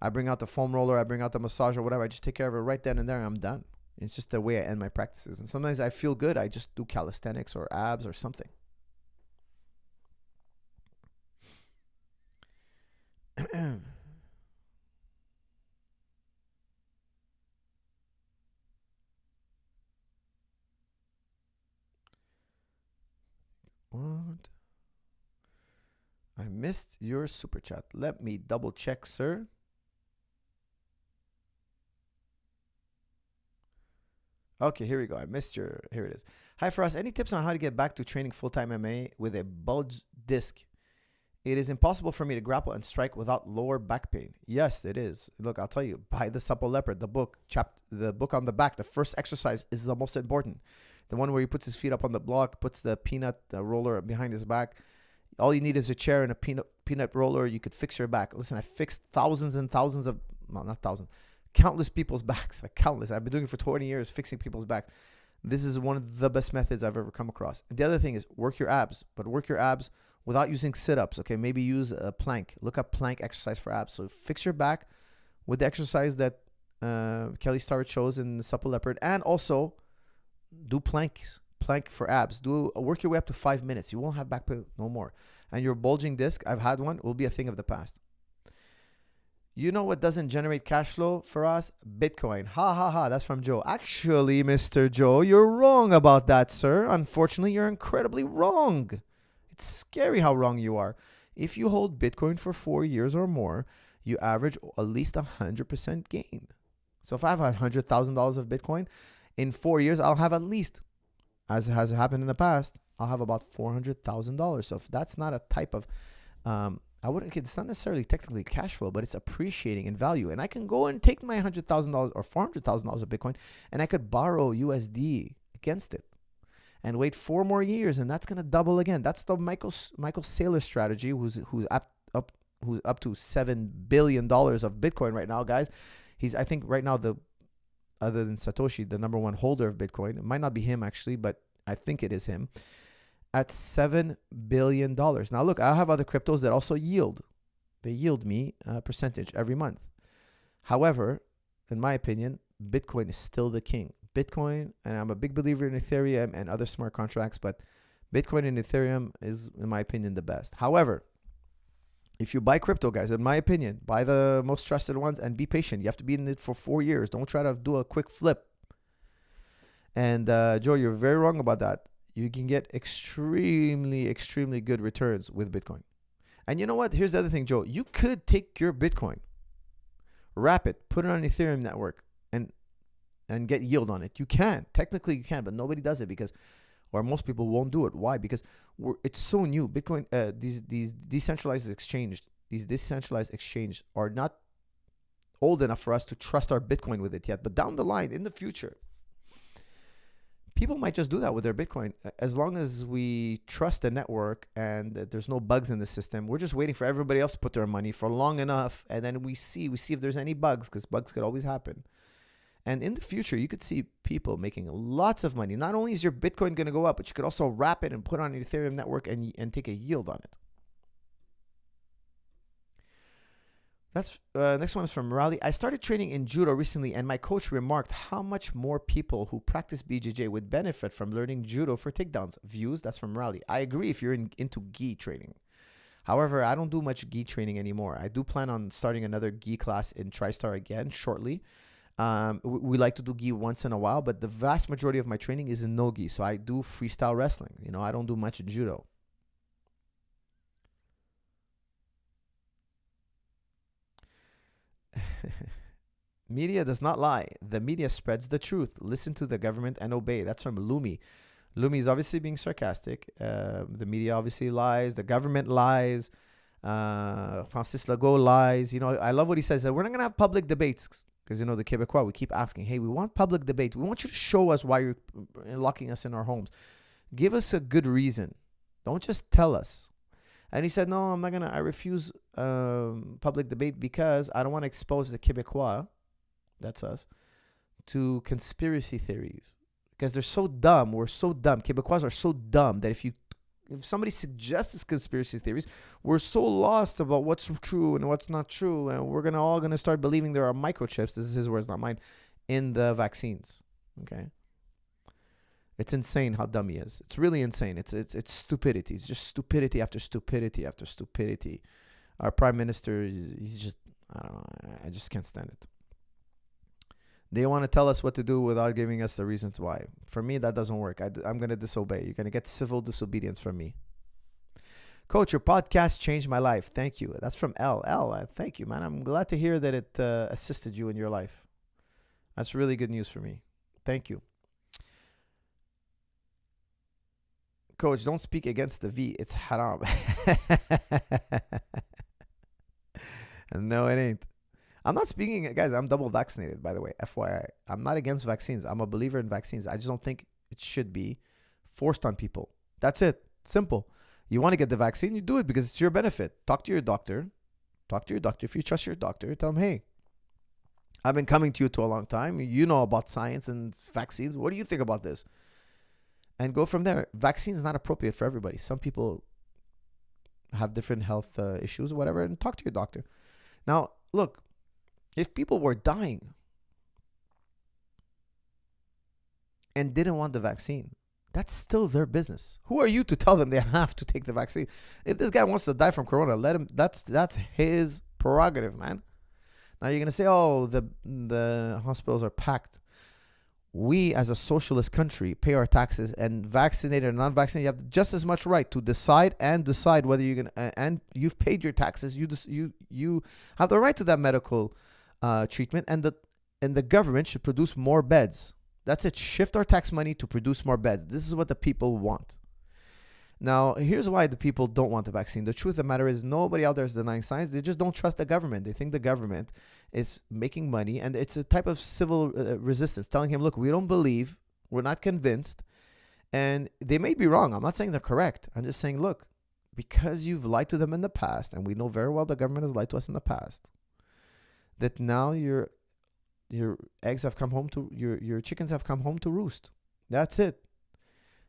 I bring out the foam roller, I bring out the massage or whatever. I just take care of it right then and there and I'm done. It's just the way I end my practices. And sometimes I feel good. I just do calisthenics or abs or something. What? I missed your super chat. Let me double check, sir. Okay, here we go. Here it is. Hi, Faraz. Any tips on how to get back to training full-time MMA with a bulge disc? It is impossible for me to grapple and strike without lower back pain. Yes, it is. Look, I'll tell you. Buy the Supple Leopard, the book on the back. The first exercise is the most important. The one where he puts his feet up on the block, puts the peanut roller behind his back. All you need is a chair and a peanut roller. You could fix your back. Listen, I fixed thousands and thousands of, well, not thousands, countless people's backs. Like countless. I've been doing it for 20 years, fixing people's backs. This is one of the best methods I've ever come across. And the other thing is work your abs, but work your abs without using sit-ups. Okay, maybe use a plank. Look up plank exercise for abs. So fix your back with the exercise that Kelly Starrett shows in the Supple Leopard, and also do planks. Plank for abs. Work your way up to 5 minutes. You won't have back pain no more. And your bulging disc, I've had one, will be a thing of the past. You know what doesn't generate cash flow for us? Bitcoin. Ha ha ha. That's from Joe. Actually, Mr. Joe, you're wrong about that, sir. Unfortunately, you're incredibly wrong. It's scary how wrong you are. If you hold Bitcoin for 4 years or more, you average at least 100% gain. So if I have $100,000 of Bitcoin, in 4 years, I'll have at least, as has happened in the past, I'll have about $400,000. So if that's not a type of, it's not necessarily technically cash flow, but it's appreciating in value. And I can go and take my $100,000 or $400,000 of Bitcoin, and I could borrow USD against it and wait 4 more years, and that's gonna double again. That's the Michael Saylor strategy, who's up to $7 billion of Bitcoin right now, guys. He's, I think right now, other than Satoshi, the #1 holder of Bitcoin. It might not be him actually, but I think it is him. At $7 billion. Now look, I have other cryptos that also yield. They yield me a percentage every month. However, in my opinion, Bitcoin is still the king. Bitcoin, and I'm a big believer in Ethereum and other smart contracts, but Bitcoin and Ethereum is, in my opinion, the best. However, If you buy crypto, guys, in my opinion, buy the most trusted ones and be patient. You have to be in it for 4 years. Don't try to do a quick flip. And Joe, you're very wrong about that. You can get extremely, extremely good returns with Bitcoin. And you know what? Here's the other thing, Joe. You could take your Bitcoin, wrap it, put it on Ethereum network, and get yield on it. You can. Technically, you can, but nobody does it because, or most people won't do it. Why? Because it's so new. Bitcoin, these decentralized exchanges are not old enough for us to trust our Bitcoin with it yet. But down the line, in the future, people might just do that with their Bitcoin. As long as we trust the network and that there's no bugs in the system, we're just waiting for everybody else to put their money for long enough, and then we see if there's any bugs, because bugs could always happen. And in the future, you could see people making lots of money. Not only is your Bitcoin going to go up, but you could also wrap it and put it on an Ethereum network and take a yield on it. That's next one is from Raleigh. I started training in judo recently, and my coach remarked how much more people who practice BJJ would benefit from learning judo for takedowns. Views? That's from Raleigh. I agree if you're into gi training. However, I don't do much gi training anymore. I do plan on starting another gi class in TriStar again shortly. We like to do gi once in a while, but the vast majority of my training is in no gi. So I do freestyle wrestling. You know, I don't do much in judo. Media does not lie. The media spreads the truth. Listen to the government and obey. That's from Lumi. Lumi is obviously being sarcastic. The media obviously lies. The government lies. Francis Legault lies. You know, I love what he says. That we're not going to have public debates. Because, you know, the Quebecois, we keep asking, hey, we want public debate. We want you to show us why you're locking us in our homes. Give us a good reason. Don't just tell us. And he said, no, I refuse public debate because I don't want to expose the Quebecois, that's us, to conspiracy theories. Because they're so dumb. We're so dumb. Quebecois are so dumb that if somebody suggests conspiracy theories, we're so lost about what's true and what's not true, and we're all gonna start believing there are microchips. This is his words, not mine, in the vaccines. Okay, it's insane how dumb he is. It's really insane. It's stupidity. It's just stupidity after stupidity after stupidity. Our prime minister he's just, I don't know. I just can't stand it. They want to tell us what to do without giving us the reasons why. For me, that doesn't work. I'm going to disobey. You're going to get civil disobedience from me. Coach, your podcast changed my life. Thank you. That's from L. Thank you, man. I'm glad to hear that it assisted you in your life. That's really good news for me. Thank you. Coach, don't speak against the V. It's haram. No, it ain't. I'm not speaking, guys, I'm double vaccinated, by the way, FYI. I'm not against vaccines. I'm a believer in vaccines. I just don't think it should be forced on people. That's it. Simple. You want to get the vaccine, you do it because it's your benefit. Talk to your doctor. If you trust your doctor, tell him, hey, I've been coming to you for a long time. You know about science and vaccines. What do you think about this? And go from there. Vaccine is not appropriate for everybody. Some people have different health issues or whatever, and talk to your doctor. Now, look, if people were dying and didn't want the vaccine, that's still their business. Who are you to tell them they have to take the vaccine? If this guy wants to die from corona, let him. That's his prerogative, man. Now you're gonna say, oh, the hospitals are packed. We, as a socialist country, pay our taxes, and vaccinated or non-vaccinated, you have just as much right to decide whether you're gonna. And you've paid your taxes. You have the right to that medical treatment, and the government should produce more beds. That's it. Shift our tax money to produce more beds. This is what the people want. Now, here's why the people don't want the vaccine. The truth of the matter is nobody out there is denying science. They just don't trust the government. They think the government is making money, and it's a type of civil resistance, telling him, look, we don't believe, we're not convinced, and they may be wrong. I'm not saying they're correct. I'm just saying, look, because you've lied to them in the past, and we know very well the government has lied to us in the past, that now your eggs have come home to, your chickens have come home to roost. That's it.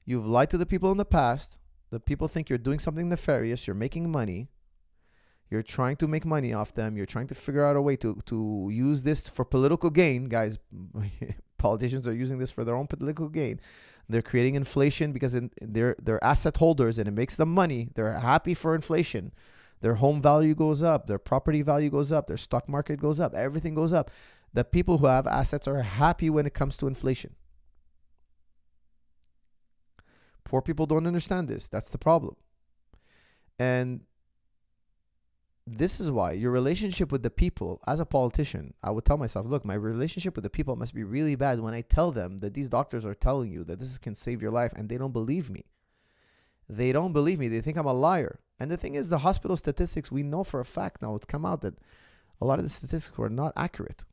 You've lied to the people in the past. The people think you're doing something nefarious. You're making money. You're trying to make money off them. You're trying to figure out a way to use this for political gain. Guys, politicians are using this for their own political gain. They're creating inflation because they're asset holders and it makes them money. They're happy for inflation. Their home value goes up. Their property value goes up. Their stock market goes up. Everything goes up. The people who have assets are happy when it comes to inflation. Poor people don't understand this. That's the problem. And this is why your relationship with the people, as a politician, I would tell myself, look, my relationship with the people must be really bad when I tell them that these doctors are telling you that this can save your life, and they don't believe me. They don't believe me. They think I'm a liar. And the thing is, the hospital statistics, we know for a fact now, it's come out that a lot of the statistics were not accurate.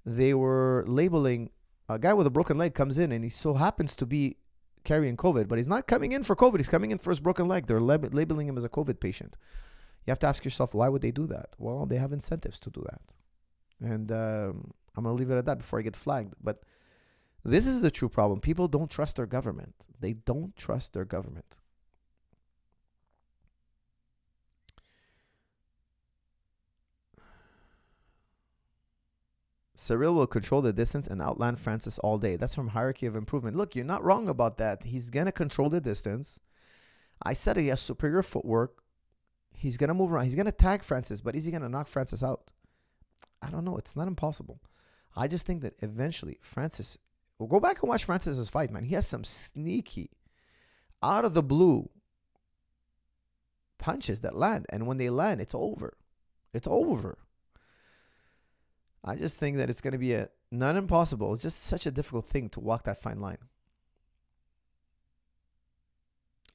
They were labeling, a guy with a broken leg comes in and he so happens to be carrying COVID, but he's not coming in for COVID. He's coming in for his broken leg. They're labeling him as a COVID patient. You have to ask yourself, why would they do that? Well, they have incentives to do that. And I'm going to leave it at that before I get flagged. But this is the true problem. People don't trust their government. They don't trust their government. Cyril will control the distance and outland Francis all day. That's from Hierarchy of Improvement. Look, you're not wrong about that. He's going to control the distance. I said he has superior footwork. He's going to move around. He's going to tag Francis, but is he going to knock Francis out? I don't know. It's not impossible. I just think that eventually Francis, we'll go back and watch Francis's fight, man. He has some sneaky, out of the blue punches that land. And when they land, it's over. It's over. I just think that it's going to be not impossible. It's just such a difficult thing to walk that fine line.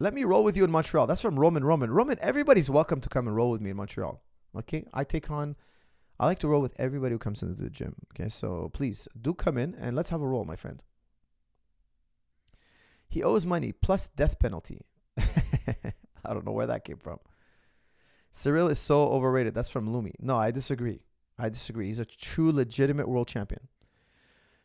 Let me roll with you in Montreal. That's from Roman. Roman, everybody's welcome to come and roll with me in Montreal. Okay? I like to roll with everybody who comes into the gym. Okay? So please do come in and let's have a roll, my friend. He owes money plus death penalty. I don't know where that came from. Cyril is so overrated. That's from Lumi. No, I disagree. He's a true, legitimate world champion.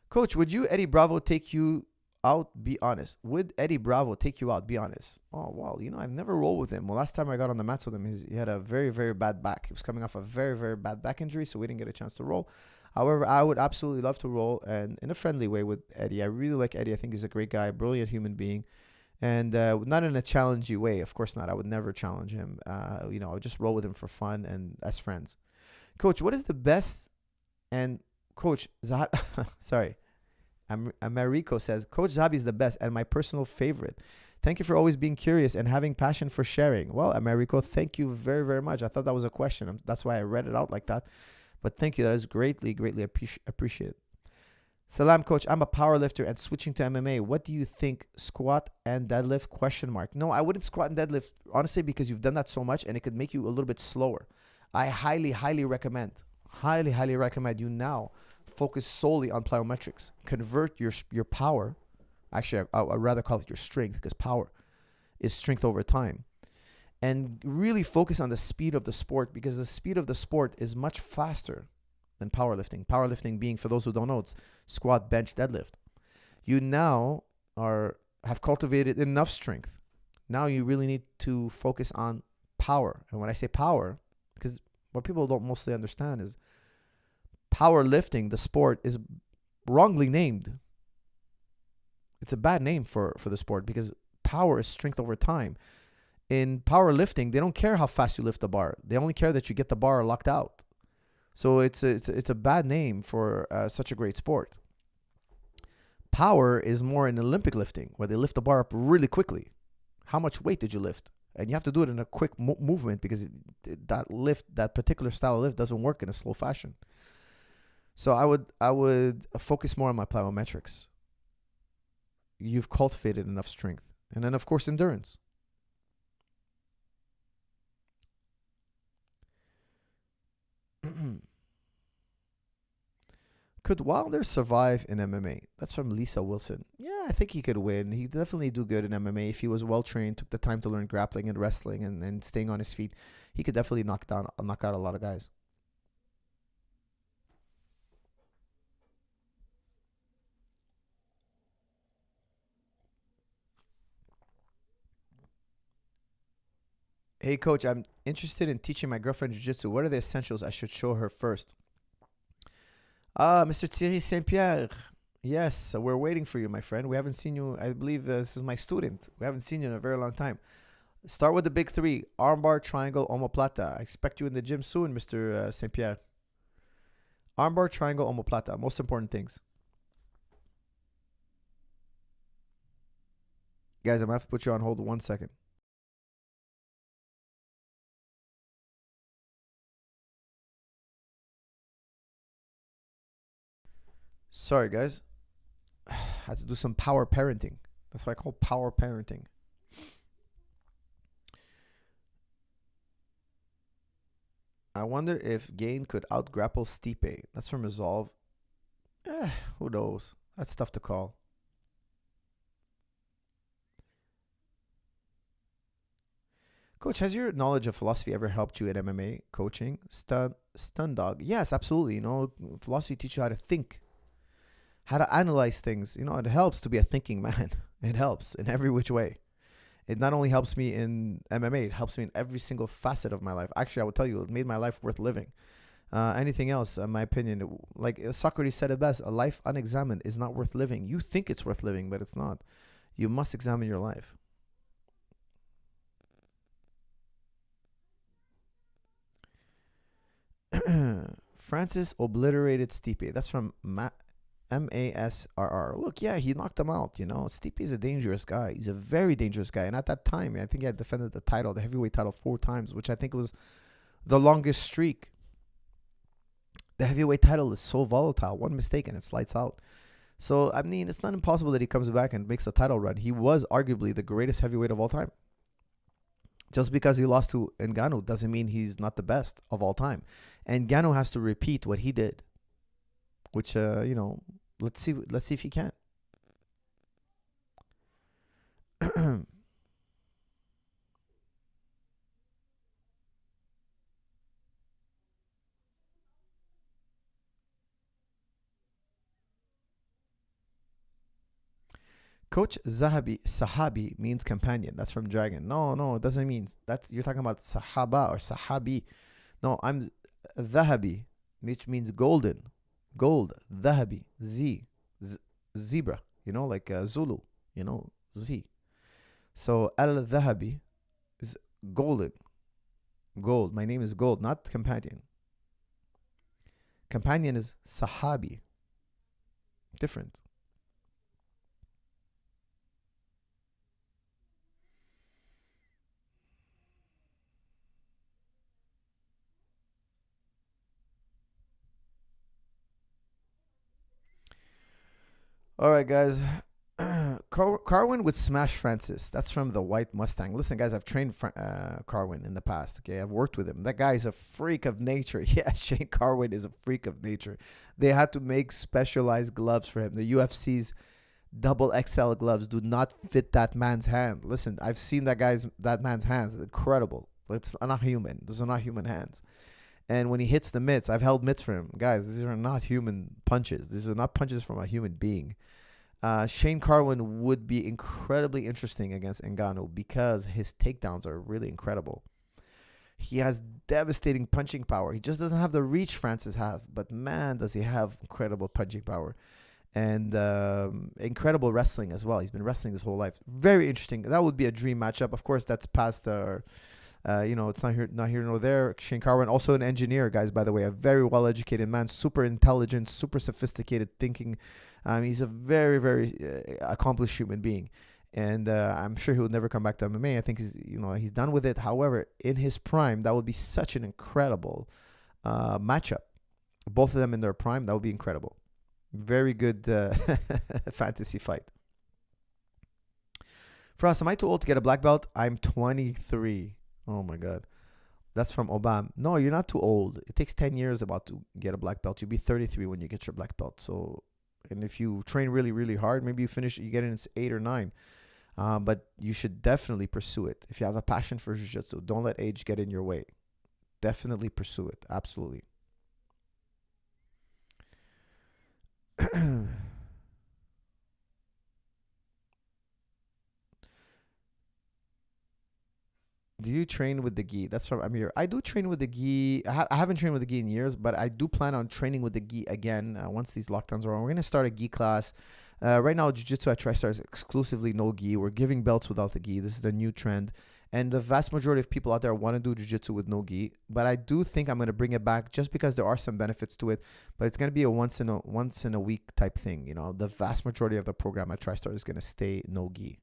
Coach, would you, Eddie Bravo, take you out? Be honest. Would Eddie Bravo take you out? Be honest. Oh, wow. I've never rolled with him. Well, last time I got on the mats with him, he had a very, very bad back. He was coming off a very, very bad back injury, so we didn't get a chance to roll. However, I would absolutely love to roll, and in a friendly way with Eddie. I really like Eddie. I think he's a great guy, brilliant human being, and not in a challenging way. Of course not. I would never challenge him. I would just roll with him for fun and as friends. Coach, what is the best? And Coach sorry, Americo says, Coach Zahabi is the best and my personal favorite. Thank you for always being curious and having passion for sharing. Well, Americo, thank you very, very much. I thought that was a question. That's why I read it out like that. But thank you. That is greatly, greatly appreciated. Salam, Coach. I'm a power lifter and switching to MMA. What do you think? Squat and deadlift? ? No, I wouldn't squat and deadlift, honestly, because you've done that so much and it could make you a little bit slower. I highly, highly recommend you now focus solely on plyometrics. Convert your power. Actually, I'd rather call it your strength, because power is strength over time. And really focus on the speed of the sport, because the speed of the sport is much faster than powerlifting. Powerlifting being, for those who don't know, it's squat, bench, deadlift. You now have cultivated enough strength. Now you really need to focus on power. And when I say power, because what people don't mostly understand is powerlifting, the sport, is wrongly named. It's a bad name for the sport, because power is strength over time. In powerlifting, they don't care how fast you lift the bar. They only care that you get the bar locked out. So it's a bad name for such a great sport. Power is more in Olympic lifting, where they lift the bar up really quickly. How much weight did you lift? And you have to do it in a quick movement, because that particular style of lift doesn't work in a slow fashion. So I would focus more on my plyometrics. You've cultivated enough strength. And then, of course, endurance. Could Wilder survive in MMA? That's from Lisa Wilson. Yeah, I think he could win. He'd definitely do good in MMA if he was well trained, took the time to learn grappling and wrestling and staying on his feet. He could definitely knock out a lot of guys. Hey, Coach, I'm interested in teaching my girlfriend Jiu-Jitsu. What are the essentials I should show her first? Mr. Thierry Saint-Pierre. Yes, we're waiting for you, my friend. We haven't seen you. I believe this is my student. We haven't seen you in a very long time. Start with the big three. Armbar, triangle, omoplata. I expect you in the gym soon, Mr. St. Pierre. Armbar, triangle, omoplata. Most important things. Guys, I'm going to have to put you on hold 1 second. Sorry, guys. I had to do some power parenting. That's what I call power parenting. I wonder if Gane could out-grapple Stipe. That's from Resolve. Who knows? That's tough to call. Coach, has your knowledge of philosophy ever helped you in MMA coaching? Stun dog. Yes, absolutely. You know, philosophy teaches you how to think, how to analyze things. You know, it helps to be a thinking man. It helps in every which way. It not only helps me in MMA, it helps me in every single facet of my life. Actually, I would tell you, it made my life worth living. Anything else, in my opinion, like Socrates said it best, a life unexamined is not worth living. You think it's worth living, but it's not. You must examine your life. Francis obliterated Stipe. That's from MASRR. Look, yeah, he knocked him out. You know, Stipe is a dangerous guy. He's a very dangerous guy. And at that time, I think he had defended the title, the heavyweight title, 4 times, which I think was the longest streak. The heavyweight title is so volatile. One mistake and it slides out. So, I mean, it's not impossible that he comes back and makes a title run. He was arguably the greatest heavyweight of all time. Just because he lost to Ngannou doesn't mean he's not the best of all time. And Ngannou has to repeat what he did, which, you know, let's see if he can. Coach Sahabi means companion. That's from Dragon. No, it doesn't mean. You're talking about Sahaba or Sahabi. No, I'm Zahabi, which means golden. Gold, Zahabi, zebra, you know, like Zulu, you know, Z. So Al-Zahabi is golden. Gold. My name is Gold, not companion. Companion is Sahabi. Different. All right, guys. Carwin would smash Francis. That's from the White Mustang. Listen, guys, I've trained Carwin in the past. Okay, I've worked with him. That guy is a freak of nature. Yes, Shane Carwin is a freak of nature. They had to make specialized gloves for him. The UFC's double XL gloves do not fit that man's hand. Listen, I've seen that man's hands. It's incredible. It's not human. Those are not human hands. And when he hits the mitts, I've held mitts for him. Guys, these are not human punches. These are not punches from a human being. Shane Carwin would be incredibly interesting against Ngannou because his takedowns are really incredible. He has devastating punching power. He just doesn't have the reach Francis has, but man, does he have incredible punching power. And incredible wrestling as well. He's been wrestling his whole life. Very interesting. That would be a dream matchup. Of course, that's past our... you know, it's not here nor there. Shane Carwin, also an engineer, guys, by the way, a very well-educated man, super intelligent, super sophisticated thinking. He's a very, very accomplished human being. And I'm sure he will never come back to MMA. I think he's done with it. However, in his prime, that would be such an incredible matchup. Both of them in their prime, that would be incredible. Very good fantasy fight. For us, am I too old to get a black belt? I'm 23. Oh my God. That's from Obama. No, you're not too old. It takes 10 years about to get a black belt. You'll be 33 when you get your black belt. So, and if you train really, really hard, maybe you get it in 8 or 9. But you should definitely pursue it. If you have a passion for Jiu-Jitsu, don't let age get in your way. Definitely pursue it. Absolutely. Do you train with the gi? That's from Amir. I do train with the gi. I haven't trained with the gi in years, but I do plan on training with the gi again once these lockdowns are on. We're going to start a gi class. Right now, Jiu-Jitsu at TriStar is exclusively no gi. We're giving belts without the gi. This is a new trend. And the vast majority of people out there want to do jiu-jitsu with no gi. But I do think I'm going to bring it back just because there are some benefits to it. But it's going to be a once in a week type thing. The vast majority of the program at TriStar is going to stay no gi.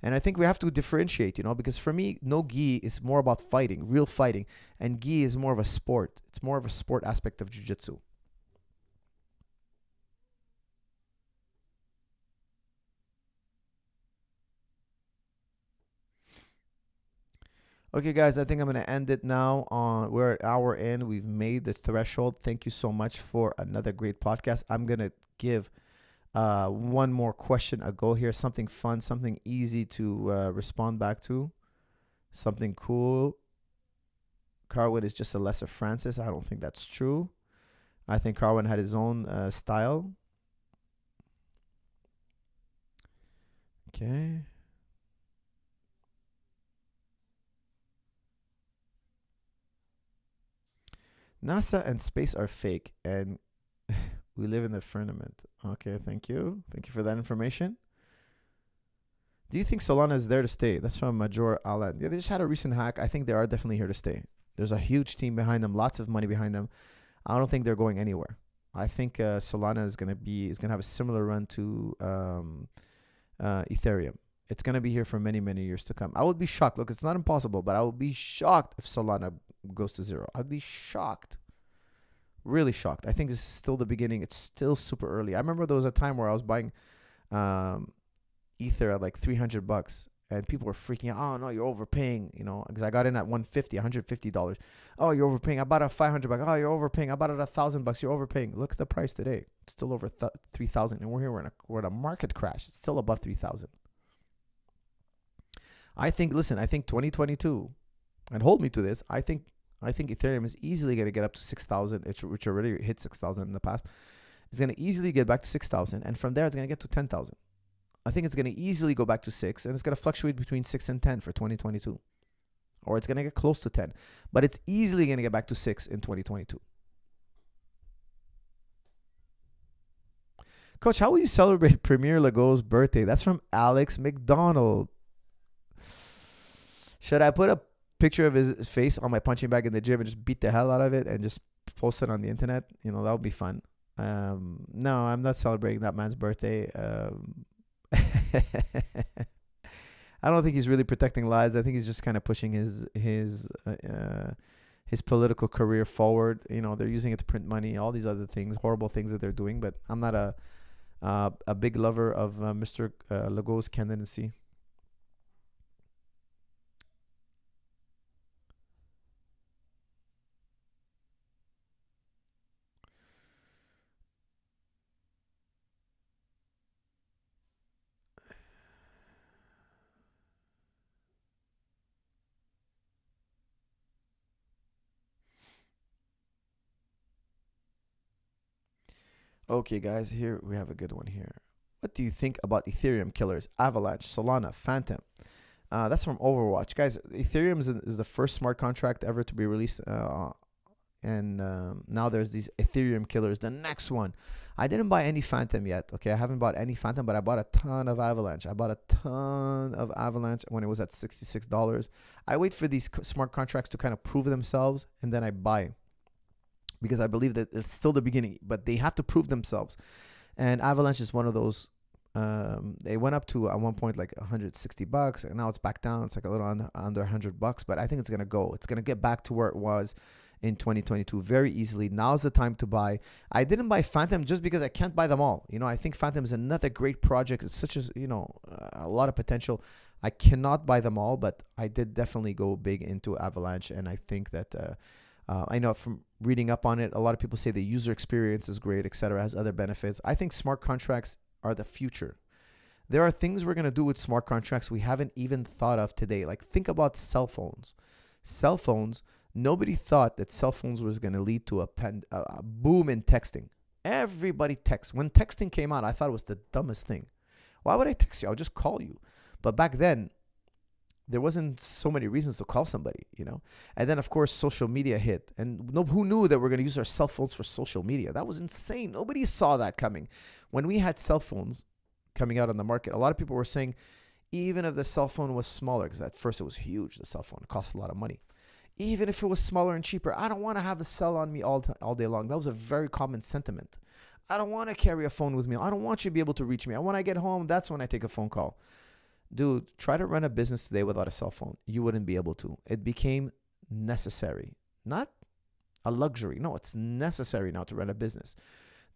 And I think we have to differentiate, because for me, no gi is more about fighting, real fighting. And gi is more of a sport. It's more of a sport aspect of jiu-jitsu. Okay, guys, I think I'm going to end it now. We're an hour in. We've made the threshold. Thank you so much for another great podcast. I'm going to give one more question a go here. Something fun, something easy to respond back to. Something cool. Carwin is just a lesser Francis. I don't think that's true. I think Carwin had his own style. Okay. NASA and space are fake, and we live in the firmament. Okay, thank you. Thank you for that information. Do you think Solana is there to stay? That's from Major Alan. Yeah, they just had a recent hack. I think they are definitely here to stay. There's a huge team behind them, lots of money behind them. I don't think they're going anywhere. I think Solana is gonna have a similar run to Ethereum. It's gonna be here for many, many years to come. I would be shocked. Look, it's not impossible, but I would be shocked if Solana goes to zero. I'd be shocked. Really shocked. I think it's still the beginning. It's still super early. I remember there was a time where I was buying Ether at like $300 and people were freaking out. Oh no, you're overpaying, because I got in at $150. Oh, you're overpaying. I bought at $500. Oh, you're overpaying. I bought it at $1,000. You're overpaying. Look at the price today. It's still over 3,000 and we're in a market crash. It's still above 3,000. I think 2022, and hold me to this, I think Ethereum is easily going to get up to 6,000, which already hit 6,000 in the past. It's going to easily get back to 6,000, and from there it's going to get to 10,000. I think it's going to easily go back to 6, and it's going to fluctuate between 6 and 10 for 2022. Or it's going to get close to 10, but it's easily going to get back to 6 in 2022. Coach, how will you celebrate Premier Legault's birthday? That's from Alex McDonald. Should I put a picture of his face on my punching bag in the gym and just beat the hell out of it and just post it on the internet? That would be fun. No, I'm not celebrating that man's birthday. I don't think he's really protecting lives. I think he's just kind of pushing his political career forward. They're using it to print money, all these other things, horrible things that they're doing. But I'm not a big lover of Mr. Legault's candidacy. Okay, guys, here we have a good one here. What do you think about Ethereum killers, Avalanche, Solana, Phantom? That's from Overwatch. Guys, Ethereum is the first smart contract ever to be released. And now there's these Ethereum killers. The next one. I didn't buy any Phantom yet. Okay, I haven't bought any Phantom, but I bought a ton of Avalanche. I bought a ton of Avalanche when it was at $66. I wait for these smart contracts to kind of prove themselves, and then I buy. Because I believe that it's still the beginning, but they have to prove themselves. And Avalanche is one of those. They went up to at one point like $160, and now it's back down. It's like a little under $100, but I think it's gonna go. It's gonna get back to where it was in 2022 very easily. Now's the time to buy. I didn't buy Phantom just because I can't buy them all. I think Phantom is another great project. It's such a lot of potential. I cannot buy them all, but I did definitely go big into Avalanche, and I think that. I know from reading up on it, a lot of people say the user experience is great, etc., has other benefits. I think smart contracts are the future. There are things we're going to do with smart contracts we haven't even thought of today. Like, think about cell phones. Cell phones, nobody thought that cell phones was going to lead to a boom in texting. Everybody texts. When texting came out, I thought it was the dumbest thing. Why would I text you? I'll just call you. But back then, there wasn't so many reasons to call somebody, And then, of course, social media hit. And who knew that we're going to use our cell phones for social media? That was insane. Nobody saw that coming. When we had cell phones coming out on the market, a lot of people were saying, Even if the cell phone was smaller, because at first it was huge, the cell phone, it cost a lot of money. Even if it was smaller and cheaper, I don't want to have a cell on me all day long. That was a very common sentiment. I don't want to carry a phone with me. I don't want you to be able to reach me. And when I get home, that's when I take a phone call. Dude, try to run a business today without a cell phone. You wouldn't be able to. It became necessary, not a luxury. No, it's necessary now to run a business.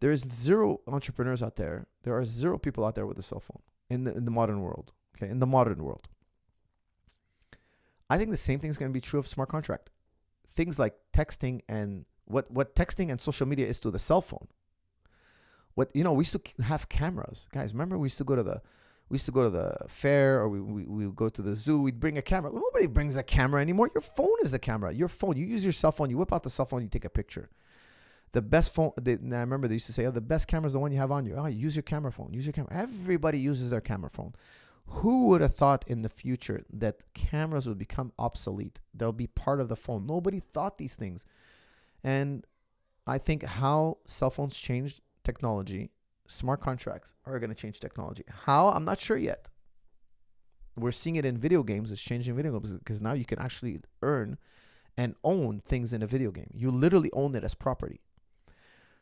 There is zero entrepreneurs out there. There are zero people out there with a cell phone in the modern world. Okay, in the modern world. I think the same thing is going to be true of smart contract. Things like texting and what texting and social media is to the cell phone. We used to have cameras. Guys, remember we used to go to the fair, or we would go to the zoo. We'd bring a camera. Well, nobody brings a camera anymore. Your phone is the camera. Your phone. You use your cell phone. You whip out the cell phone. You take a picture. The best phone. I remember they used to say, "Oh, the best camera is the one you have on you." Oh, use your camera phone. Use your camera. Everybody uses their camera phone. Who would have thought in the future that cameras would become obsolete? They'll be part of the phone. Nobody thought these things, and I think how cell phones changed technology, smart contracts are going to change technology. How? I'm not sure yet. We're seeing it in video games. It's changing video games because now you can actually earn and own things in a video game. You literally own it as property.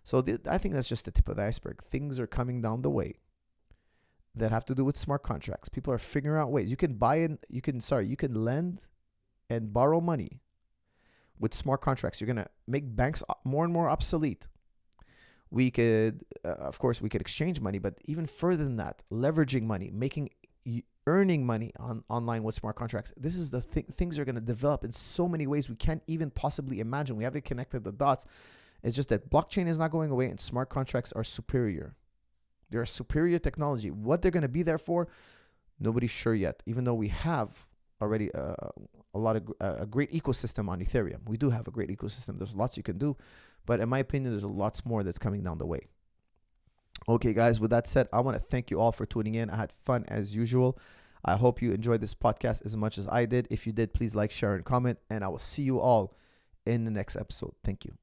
So I think that's just the tip of the iceberg. Things are coming down the way that have to do with smart contracts. People are figuring out ways. You can lend and borrow money with smart contracts. You're going to make banks more and more obsolete. We could, of course, we could exchange money, but even further than that, leveraging money, earning money online with smart contracts. This is the things are going to develop in so many ways we can't even possibly imagine. We haven't connected the dots. It's just that blockchain is not going away and smart contracts are superior. They're a superior technology. What they're going to be there for, nobody's sure yet, even though we have already a great ecosystem on Ethereum. We do have a great ecosystem. There's lots you can do. But in my opinion, there's lots more that's coming down the way. Okay, guys, with that said, I want to thank you all for tuning in. I had fun as usual. I hope you enjoyed this podcast as much as I did. If you did, please like, share, and comment. And I will see you all in the next episode. Thank you.